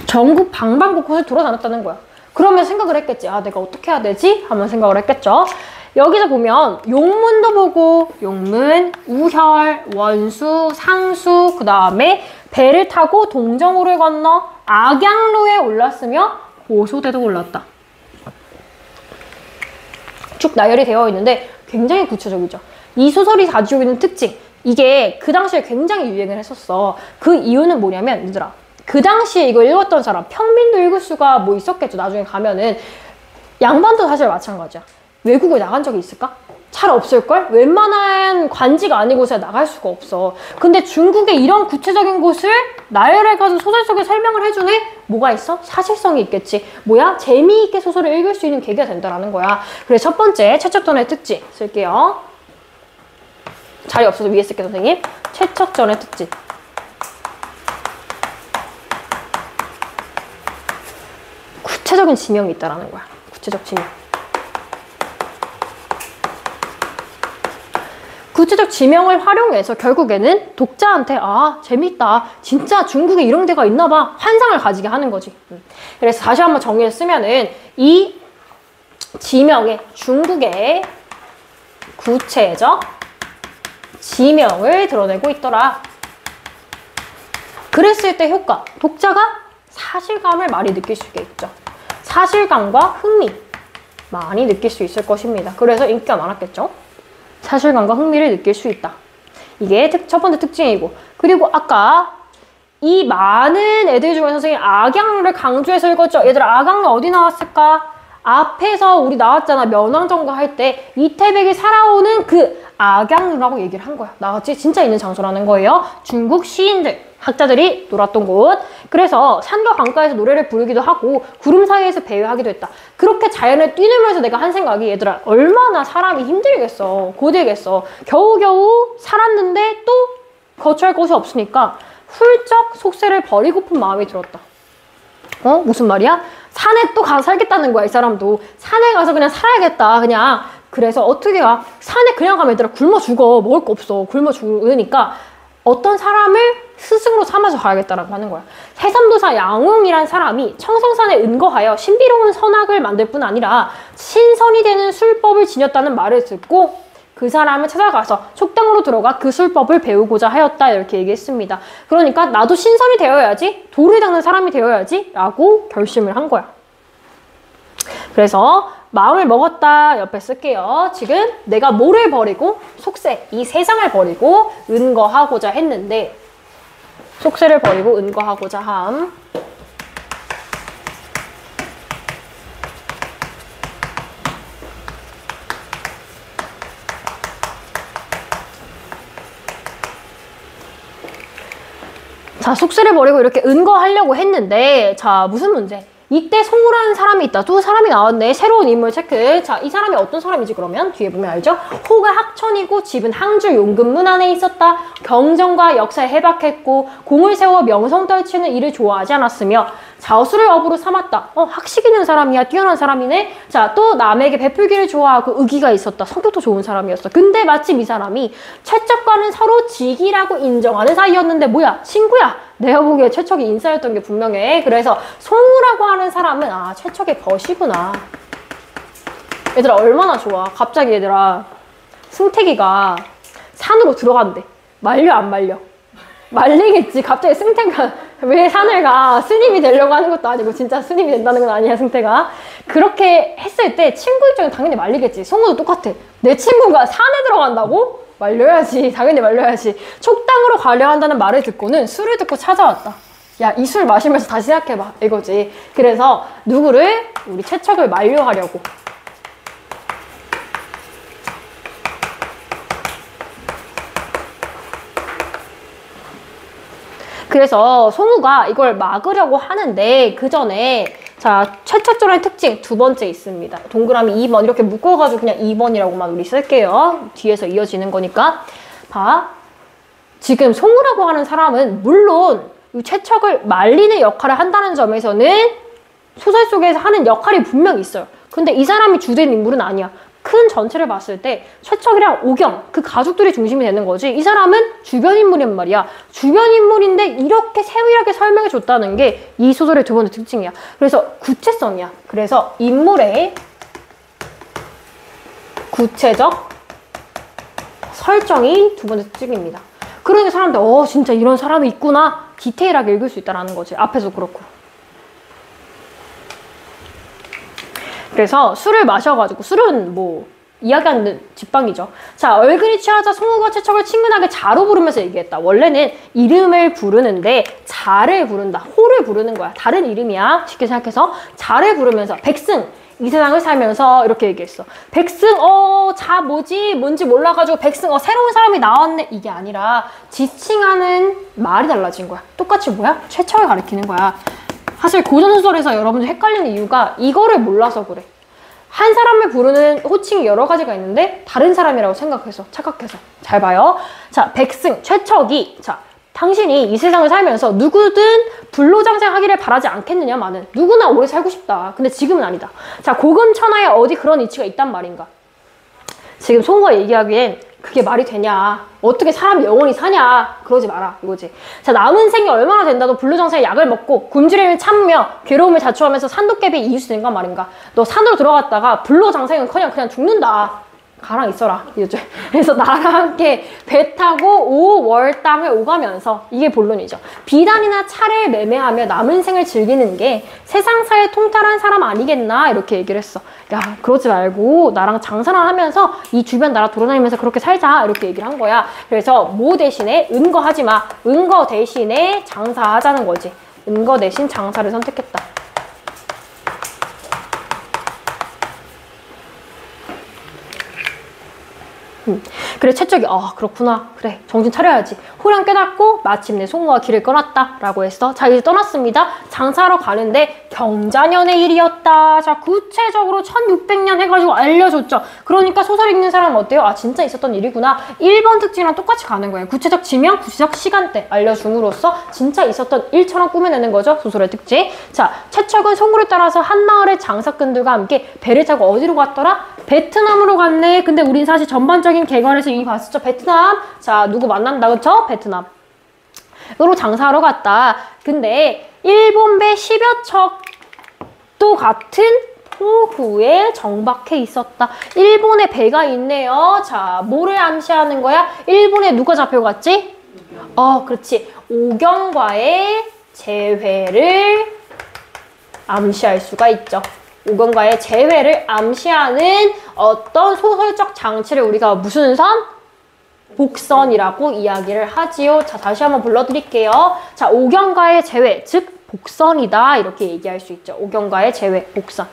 S1: 전국 방방곳곳을 돌아다녔다는 거야. 그러면 생각을 했겠지. 아, 내가 어떻게 해야 되지? 하면 생각을 했겠죠. 여기서 보면 용문도 보고 용문, 우혈, 원수, 상수, 그 다음에 배를 타고 동정호를 건너 악양로에 올랐으며 고소대도 올랐다. 쭉 나열이 되어 있는데 굉장히 구체적이죠. 이 소설이 가지고 있는 특징, 이게 그 당시에 굉장히 유행을 했었어. 그 이유는 뭐냐면 얘들아, 그 당시에 이거 읽었던 사람, 평민도 읽을 수가 뭐 있었겠죠. 나중에 가면은 양반도 사실 마찬가지야. 외국을 나간 적이 있을까? 잘 없을걸? 웬만한 관지가 아니고서야 나갈 수가 없어. 근데 중국의 이런 구체적인 곳을 나열해가지고 소설 속에 설명을 해주네? 뭐가 있어? 사실성이 있겠지. 뭐야? 재미있게 소설을 읽을 수 있는 계기가 된다는 거야. 그래서 첫 번째, 최척전의 특징 쓸게요. 자리 없어서 위에 쓸게요, 선생님. 최척전의 특징. 구체적인 지명이 있다라는 거야. 구체적 지명. 구체적 지명을 활용해서 결국에는 독자한테 아 재밌다 진짜 중국에 이런 데가 있나 봐 환상을 가지게 하는 거지. 그래서 다시 한번 정리를 쓰면은 이 지명에 중국의 구체적 지명을 드러내고 있더라. 그랬을 때 효과, 독자가 사실감을 많이 느낄 수 있겠죠. 사실감과 흥미 많이 느낄 수 있을 것입니다. 그래서 인기가 많았겠죠. 사실감과 흥미를 느낄 수 있다. 이게 첫 번째 특징이고, 그리고 아까 이 많은 애들 중에 선생님이 악양루를 강조해서 읽었죠. 얘들아 악양루 어디 나왔을까? 앞에서 우리 나왔잖아. 면왕정가 할 때 이태백이 살아오는 그 악양루라고 얘기를 한 거야. 나같이 진짜 있는 장소라는 거예요. 중국 시인들, 학자들이 놀았던 곳. 그래서 산과 강가에서 노래를 부르기도 하고 구름 사이에서 배회하기도 했다. 그렇게 자연을 뛰놀면서 내가 한 생각이 얘들아 얼마나 사람이 힘들겠어. 고되겠어. 겨우겨우 살았는데 또 거주할 곳이 없으니까 훌쩍 속세를 버리고픈 마음이 들었다. 무슨 말이야? 산에 또 가서 살겠다는 거야. 이 사람도 산에 가서 그냥 살아야겠다. 그냥 그래서 어떻게 가? 산에 그냥 가면 얘들아 굶어 죽어. 먹을 거 없어. 굶어 죽으니까 어떤 사람을 스승으로 삼아서 가야겠다라고 하는 거야. 해삼도사 양웅이란 사람이 청성산에 은거하여 신비로운 선악을 만들 뿐 아니라 신선이 되는 술법을 지녔다는 말을 듣고 그 사람을 찾아가서 촉당으로 들어가 그 술법을 배우고자 하였다. 이렇게 얘기했습니다. 그러니까 나도 신선이 되어야지, 돌을 닦는 사람이 되어야지 라고 결심을 한 거야. 그래서 마음을 먹었다 옆에 쓸게요. 지금 내가 뭐를 버리고 속세, 이 세상을 버리고 은거하고자 했는데 속세를 버리고 은거하고자 함. 자, 속세를 버리고 이렇게 은거하려고 했는데 자, 무슨 문제? 이때 송우라는 사람이 있다. 또 사람이 나왔네. 새로운 인물 체크. 자, 이 사람이 어떤 사람이지 그러면? 뒤에 보면 알죠? 호가 학천이고 집은 항주 용근문 안에 있었다. 경전과 역사에 해박했고 공을 세워 명성 떨치는 일을 좋아하지 않았으며 자수를 업으로 삼았다. 학식 있는 사람이야. 뛰어난 사람이네. 자, 또 남에게 베풀기를 좋아하고 의기가 있었다. 성격도 좋은 사람이었어. 근데 마침 이 사람이 최척과는 서로 직이라고 인정하는 사이였는데 뭐야? 친구야. 내가 보기에 최척이 인싸였던 게 분명해. 그래서 송우라고 하는 사람은 아 최척의 벗이구나. 얘들아 얼마나 좋아. 갑자기 얘들아 승태기가 산으로 들어간대. 말려 안 말려? 말리겠지. 갑자기 승태가 왜 산을 가? 스님이 되려고 하는 것도 아니고 진짜 스님이 된다는 건 아니야 승태가. 그렇게 했을 때 친구 입장에 당연히 말리겠지. 송우도 똑같아. 내 친구가 산에 들어간다고? 말려야지. 당연히 말려야지. 촉당으로 가려 한다는 말을 듣고는 술을 듣고 찾아왔다. 야, 이 술 마시면서 다시 생각해봐. 이거지. 그래서 누구를? 우리 최척을 만류하려고. 그래서 송우가 이걸 막으려고 하는데 그 전에 자, 최척전의 특징 두 번째 있습니다. 동그라미 2번 이렇게 묶어가지고 그냥 2번이라고만 우리 쓸게요. 뒤에서 이어지는 거니까. 봐. 지금 송우라고 하는 사람은 물론 이 최척을 말리는 역할을 한다는 점에서는 소설 속에서 하는 역할이 분명히 있어요. 근데 이 사람이 주된 인물은 아니야. 큰 전체를 봤을 때 최척이랑 오경, 그 가족들이 중심이 되는 거지. 이 사람은 주변 인물이란 말이야. 주변 인물인데 이렇게 세밀하게 설명해 줬다는 게 이 소설의 두 번째 특징이야. 그래서 구체성이야. 그래서 인물의 구체적 설정이 두 번째 특징입니다. 그러니까 사람들 진짜 이런 사람이 있구나. 디테일하게 읽을 수 있다는 거지. 앞에서 그렇고. 그래서 술을 마셔가지고 술은 뭐 이야기하는 뒷방이죠. 자, 얼근이 취하자 송우가 최척을 친근하게 자로 부르면서 얘기했다. 원래는 이름을 부르는데 자를 부른다. 호를 부르는 거야. 다른 이름이야. 쉽게 생각해서 자를 부르면서 백승 이 세상을 살면서 이렇게 얘기했어. 백승 자 뭐지? 뭔지 몰라가지고 백승 새로운 사람이 나왔네. 이게 아니라 지칭하는 말이 달라진 거야. 똑같이 뭐야? 최척을 가리키는 거야. 사실 고전소설에서 여러분들 헷갈리는 이유가 이거를 몰라서 그래. 한 사람을 부르는 호칭이 여러 가지가 있는데 다른 사람이라고 생각해서 착각해서 잘 봐요. 자, 백승, 최척이 자 당신이 이 세상을 살면서 누구든 불로장생하기를 바라지 않겠느냐마는 누구나 오래 살고 싶다. 근데 지금은 아니다. 자, 고금천하에 어디 그런 이치가 있단 말인가. 지금 송우가 얘기하기엔 그게 말이 되냐. 어떻게 사람이 영원히 사냐. 그러지 마라. 이거지. 자, 남은 생이 얼마나 된다도 불로장생의 약을 먹고 굶주림을 참으며 괴로움을 자초하면서 산도깨비의 이웃이 된가 말인가. 너 산으로 들어갔다가 불로장생은커녕 그냥 죽는다. 가랑 있어라. 이거죠. 그래서 나랑 함께 배 타고 5월 땅을 오가면서 이게 본론이죠. 비단이나 차를 매매하며 남은 생을 즐기는 게 세상사에 통달한 사람 아니겠나 이렇게 얘기를 했어. 야, 그러지 말고 나랑 장사를 하면서 이 주변 나라 돌아다니면서 그렇게 살자 이렇게 얘기를 한 거야. 그래서 모 대신에 은거하지 마. 은거 대신에 장사하자는 거지. 은거 대신 장사를 선택했다. 그래 최척이 그렇구나. 그래 정신 차려야지. 호량 깨닫고 마침내 송우가 길을 끊었다 라고 했어. 자, 이제 떠났습니다. 장사하러 가는데 경자년의 일이었다. 자, 구체적으로 1600년 해가지고 알려줬죠. 그러니까 소설 읽는 사람은 어때요? 아, 진짜 있었던 일이구나. 1번 특징이랑 똑같이 가는 거예요. 구체적 지명, 구체적 시간대 알려줌으로써 진짜 있었던 일처럼 꾸며내는 거죠. 소설의 특징. 자, 최척은 송우를 따라서 한마을의 장사꾼들과 함께 배를 타고 어디로 갔더라? 베트남으로 갔네. 근데 우린 사실 전반적인 개괄에서 이미 봤었죠. 베트남. 자, 누구 만난다. 그쵸? 베트남. 으로 장사하러 갔다. 근데 일본 배 10여 척도 같은 포구에 정박해 있었다. 일본에 배가 있네요. 자, 뭐를 암시하는 거야? 일본에 누가 잡혀갔지? 그렇지. 오경과의 재회를 암시할 수가 있죠. 오경과의 재회를 암시하는 어떤 소설적 장치를 우리가 무슨 선? 복선이라고 이야기를 하지요. 자, 다시 한번 불러드릴게요. 자, 오경과의 재회, 즉 복선이다 이렇게 얘기할 수 있죠. 오경과의 재회, 복선.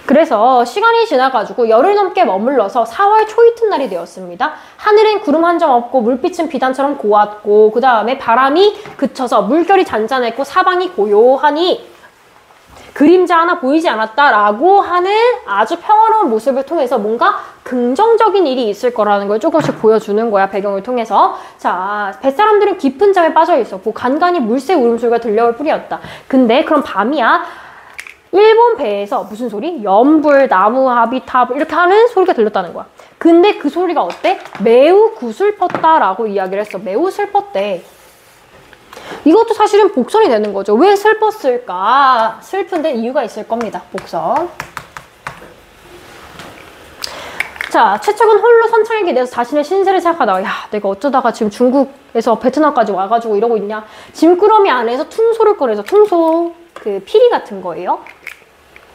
S1: 그래서 시간이 지나가지고 열흘 넘게 머물러서 4월 초이튿날이 되었습니다. 하늘엔 구름 한 점 없고 물빛은 비단처럼 고왔고 그 다음에 바람이 그쳐서 물결이 잔잔했고 사방이 고요하니 그림자 하나 보이지 않았다라고 하는 아주 평화로운 모습을 통해서 뭔가 긍정적인 일이 있을 거라는 걸 조금씩 보여주는 거야, 배경을 통해서. 자, 뱃사람들은 깊은 잠에 빠져 있었고 간간히 물새 울음소리가 들려올 뿐이었다. 근데 그럼 밤이야. 일본 배에서 무슨 소리? 연불, 나무, 하비탑 이렇게 하는 소리가 들렸다는 거야. 근데 그 소리가 어때? 매우 구슬펐다라고 이야기를 했어. 매우 슬펐대. 이것도 사실은 복선이 되는 거죠. 왜 슬펐을까? 슬픈 데 이유가 있을 겁니다. 복선. 자, 최척은 홀로 선창에 기대서 자신의 신세를 생각하다가 야, 내가 어쩌다가 지금 중국에서 베트남까지 와가지고 이러고 있냐. 짐꾸러미 안에서 퉁소를 꺼내서 퉁소, 그 피리 같은 거예요.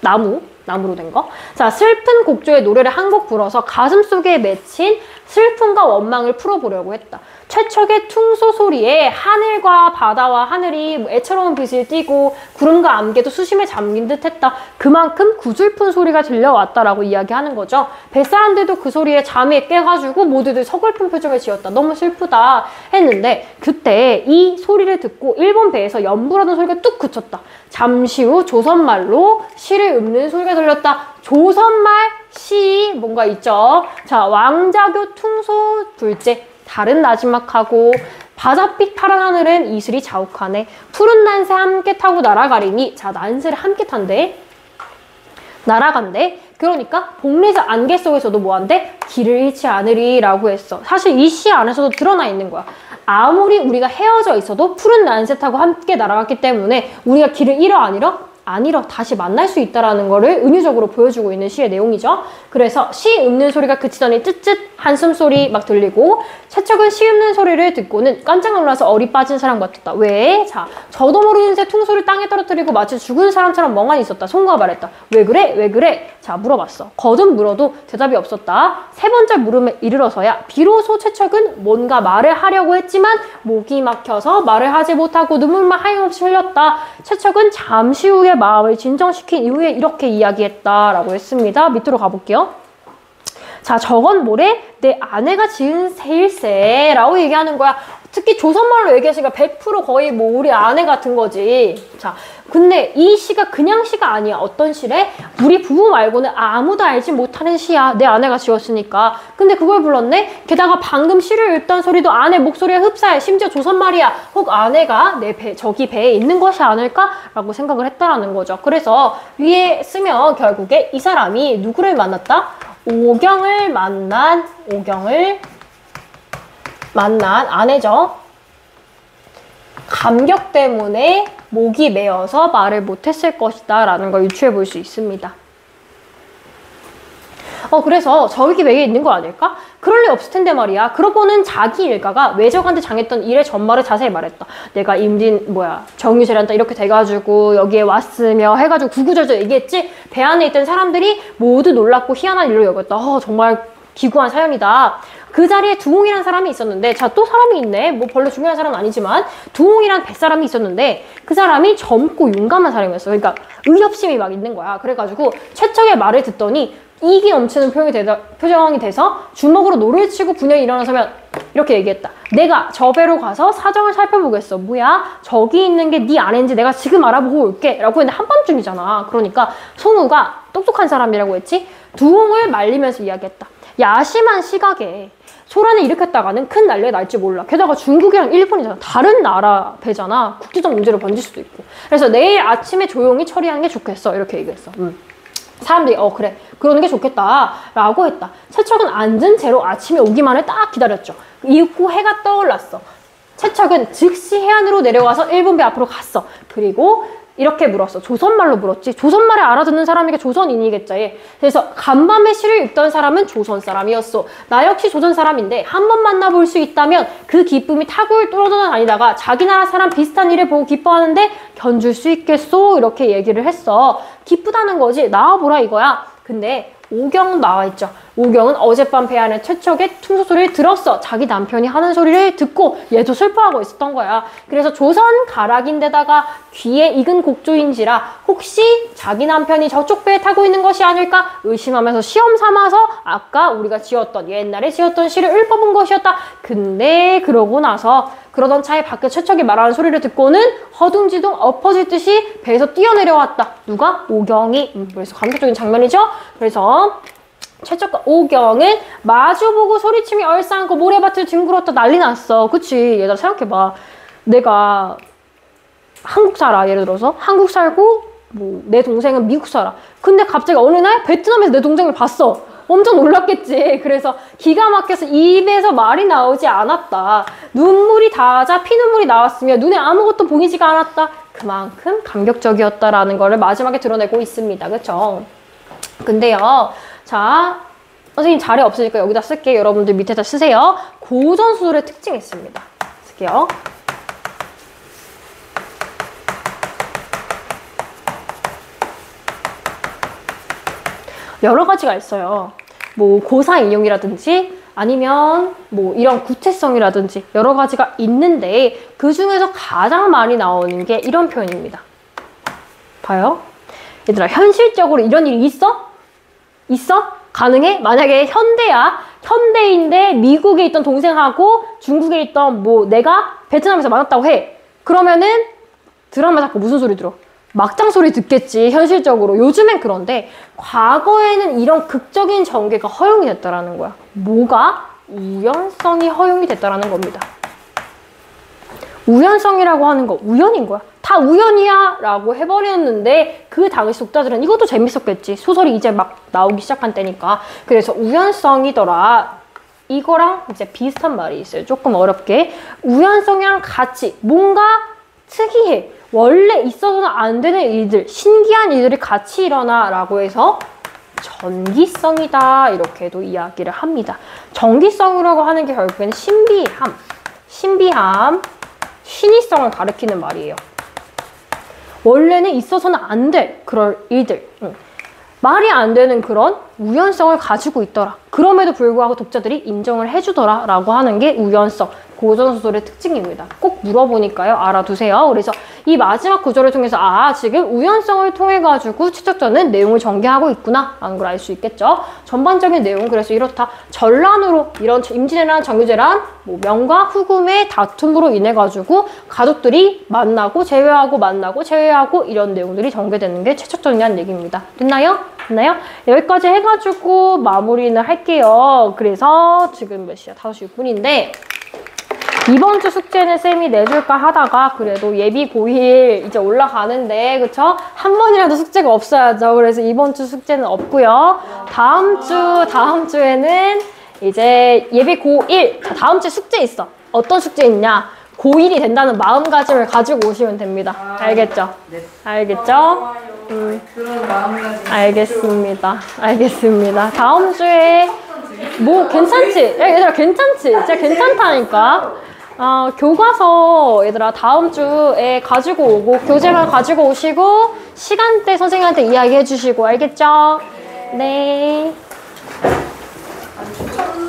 S1: 나무로 된 거. 자, 슬픈 곡조의 노래를 한 곡 불어서 가슴 속에 맺힌 슬픔과 원망을 풀어보려고 했다. 최척의 퉁소 소리에 하늘과 바다와 하늘이 애처로운 빛을 띠고 구름과 안개도 수심에 잠긴 듯 했다. 그만큼 구슬픈 소리가 들려왔다라고 이야기하는 거죠. 뱃사람들도 그 소리에 잠에 깨가지고 모두들 서글픈 표정을 지었다. 너무 슬프다 했는데 그때 이 소리를 듣고 일본 배에서 연불하던 소리가 뚝 그쳤다. 잠시 후 조선말로 시를 읊는 소리가 들렸다. 조선말 시 뭔가 있죠. 자, 왕자교 퉁소 불제 달은 나지막하고 바닷빛 파란 하늘은 이슬이 자욱하네. 푸른 난새 함께 타고 날아가리니. 자, 난새를 함께 탄대. 날아간대. 그러니까 복리자 안개 속에서도 뭐한대? 길을 잃지 않으리라고 했어. 사실 이 시 안에서도 드러나 있는 거야. 아무리 우리가 헤어져 있어도 푸른 난새 타고 함께 날아갔기 때문에 우리가 길을 잃어 안 잃어? 아니러 다시 만날 수 있다라는 거를 은유적으로 보여주고 있는 시의 내용이죠. 그래서 시 읊는 소리가 그치더니 쯧쯧 한숨 소리 막 들리고 최척은 시 읊는 소리를 듣고는 깜짝 놀라서 어리 빠진 사람 같았다. 왜? 자, 저도 모르는 새 퉁소를 땅에 떨어뜨리고 마치 죽은 사람처럼 멍하니 있었다. 송구가 말했다. 왜 그래? 왜 그래? 자, 물어봤어. 거듭 물어도 대답이 없었다. 세 번째 물음에 이르러서야 비로소 최척은 뭔가 말을 하려고 했지만 목이 막혀서 말을 하지 못하고 눈물만 하염없이 흘렸다. 최척은 잠시 후에 마음을 진정시킨 이후에 이렇게 이야기했다라고 했습니다. 밑으로 가볼게요. 자, 저건 뭐래? 내 아내가 지은 새일세 라고 얘기하는 거야. 특히 조선말로 얘기하시니까 100% 거의 뭐 우리 아내 같은 거지. 자, 근데 이 시가 그냥 시가 아니야. 어떤 시래? 우리 부부 말고는 아무도 알지 못하는 시야. 내 아내가 지었으니까. 근데 그걸 불렀네? 게다가 방금 시를 읽던 소리도 아내 목소리에 흡사해. 심지어 조선말이야. 혹 아내가 내 저기 배에 있는 것이 아닐까? 라고 생각을 했다라는 거죠. 그래서 위에 쓰면 결국에 이 사람이 누구를 만났다? 오경을 만난 아내죠. 감격 때문에 목이 메어서 말을 못했을 것이다 라는 걸 유추해 볼 수 있습니다. 그래서 저기 배에 있는 거 아닐까? 그럴 리 없을 텐데 말이야. 그러고는 자기 일가가 외적한테 당했던 일의 전말을 자세히 말했다. 내가 정유재란다 이렇게 돼가지고 여기에 왔으며 해가지고 구구절절 얘기했지. 배 안에 있던 사람들이 모두 놀랍고 희한한 일로 여겼다. 정말 기구한 사연이다. 그 자리에 두홍이라는 사람이 있었는데, 자, 또 사람이 있네. 뭐 별로 중요한 사람은 아니지만 두홍이라는 뱃사람이 있었는데 그 사람이 젊고 용감한 사람이었어. 그러니까 의협심이 막 있는 거야. 그래가지고 최척의 말을 듣더니 이기 넘치는 표정이 돼서 주먹으로 노를 치고 분연히 일어나서면 이렇게 얘기했다. 내가 저 배로 가서 사정을 살펴보겠어. 뭐야? 저기 있는 게 네 아내인지 내가 지금 알아보고 올게. 라고 했는데 한밤중이잖아. 그러니까 송우가 똑똑한 사람이라고 했지. 두홍을 말리면서 이야기했다. 야심한 시각에 소란을 일으켰다가는 큰 난리가 날지 몰라. 게다가 중국이랑 일본이잖아. 다른 나라 배잖아. 국제적 문제로 번질 수도 있고. 그래서 내일 아침에 조용히 처리하는 게 좋겠어. 이렇게 얘기했어. 사람들이 그래 그러는 게 좋겠다 라고 했다. 최척은 앉은 채로 아침에 오기만을 딱 기다렸죠. 이윽고 해가 떠올랐어. 최척은 즉시 해안으로 내려가서 일본 배 앞으로 갔어. 그리고 이렇게 물었어. 조선말로 물었지. 조선말을 알아듣는 사람에게 조선인이겠지. 그래서 간밤에 시를 읽던 사람은 조선 사람이었어. 나 역시 조선 사람인데 한 번 만나볼 수 있다면 그 기쁨이 타고를 뚫어져 다니다가 자기 나라 사람 비슷한 일을 보고 기뻐하는데 견줄 수 있겠소? 이렇게 얘기를 했어. 기쁘다는 거지. 나와보라 이거야. 근데 오경은 나와있죠. 오경은 어젯밤 배 안에 최척의 퉁소 소리를 들었어. 자기 남편이 하는 소리를 듣고 얘도 슬퍼하고 있었던 거야. 그래서 조선 가락인데다가 귀에 익은 곡조인지라 혹시 자기 남편이 저쪽 배에 타고 있는 것이 아닐까 의심하면서 시험 삼아서 아까 우리가 옛날에 지었던 시를 읊어본 것이었다. 근데 그러고 나서 그러던 차에 밖에 최척이 말하는 소리를 듣고는 허둥지둥 엎어질 듯이 배에서 뛰어내려왔다. 누가? 오경이. 그래서 감동적인 장면이죠. 그래서 최척과 오경은 마주보고 소리치며 얼싸안고 모래밭을 뒹굴었다. 난리 났어. 그치? 얘들아 생각해봐. 내가 한국 살아. 예를 들어서 한국 살고 내 동생은 미국 살아. 근데 갑자기 어느 날 베트남에서 내 동생을 봤어. 엄청 놀랐겠지. 그래서 기가 막혀서 입에서 말이 나오지 않았다. 눈물이 닿아 피눈물이 나왔으며 눈에 아무것도 보이지가 않았다. 그만큼 감격적이었다라는 거를 마지막에 드러내고 있습니다. 그쵸? 근데요. 자, 선생님 자리 없으니까 여기다 쓸게요. 여러분들 밑에다 쓰세요. 고전수술의 특징이 있습니다. 쓸게요. 여러 가지가 있어요. 고사 인용이라든지 아니면 이런 구체성이라든지 여러 가지가 있는데 그 중에서 가장 많이 나오는 게 이런 표현입니다. 봐요. 얘들아 현실적으로 이런 일이 있어? 있어? 가능해? 만약에 현대야. 현대인데 미국에 있던 동생하고 중국에 있던 내가 베트남에서 만났다고 해. 그러면은 드라마 자꾸 무슨 소리 들어? 막장 소리 듣겠지. 현실적으로. 요즘엔 그런데 과거에는 이런 극적인 전개가 허용이 됐다라는 거야. 뭐가? 우연성이 허용이 됐다라는 겁니다. 우연성이라고 하는 거 우연인 거야. 다 우연이야 라고 해버렸는데 그 당시 독자들은 이것도 재밌었겠지. 소설이 이제 막 나오기 시작한 때니까. 그래서 우연성이더라. 이거랑 이제 비슷한 말이 있어요. 조금 어렵게. 우연성이랑 같이 뭔가 특이해. 원래 있어서는 안 되는 일들, 신기한 일들이 같이 일어나 라고 해서 전기성이다 이렇게도 이야기를 합니다. 전기성이라고 하는 게 결국엔 신비함, 신의성을 가리키는 말이에요. 원래는 있어서는 안 될 그럴 일들, 말이 안 되는 그런 우연성을 가지고 있더라. 그럼에도 불구하고 독자들이 인정을 해주더라 라고 하는 게 우연성, 고전소설의 특징입니다. 꼭 물어보니까요. 알아두세요. 그래서 이 마지막 구절을 통해서 지금 우연성을 통해 가지고 추적자는 내용을 전개하고 있구나 라는 걸 알 수 있겠죠. 전반적인 내용은 그래서 이렇다. 전란으로 이런 임진왜란, 정유재란, 뭐 명과 후금의 다툼으로 인해 가지고 가족들이 만나고 제외하고 이런 내용들이 전개되는 게 최적전이라는 얘기입니다. 됐나요? 여기까지 해가지고 마무리는 할게요. 그래서 지금 몇 시야? 5시 6분인데 이번 주 숙제는 쌤이 내줄까 하다가 그래도 예비 고1 이제 올라가는데 그쵸? 한 번이라도 숙제가 없어야죠. 그래서 이번 주 숙제는 없고요. 다음 주에는 이제 예비 고1. 자, 다음 주에 숙제 있어. 어떤 숙제 있냐? 고1이 된다는 마음가짐을 가지고 오시면 됩니다. 알겠죠?
S2: 네.
S1: 알겠죠?
S2: 그런 마음가짐.
S1: 알겠습니다. 다음 주에 뭐 괜찮지? 야, 얘들아 괜찮지? 진짜 괜찮다니까. 교과서 얘들아 다음 주에 가지고 오고 교재만 가지고 오시고 시간대 선생님한테 이야기해 주시고 알겠죠? 네.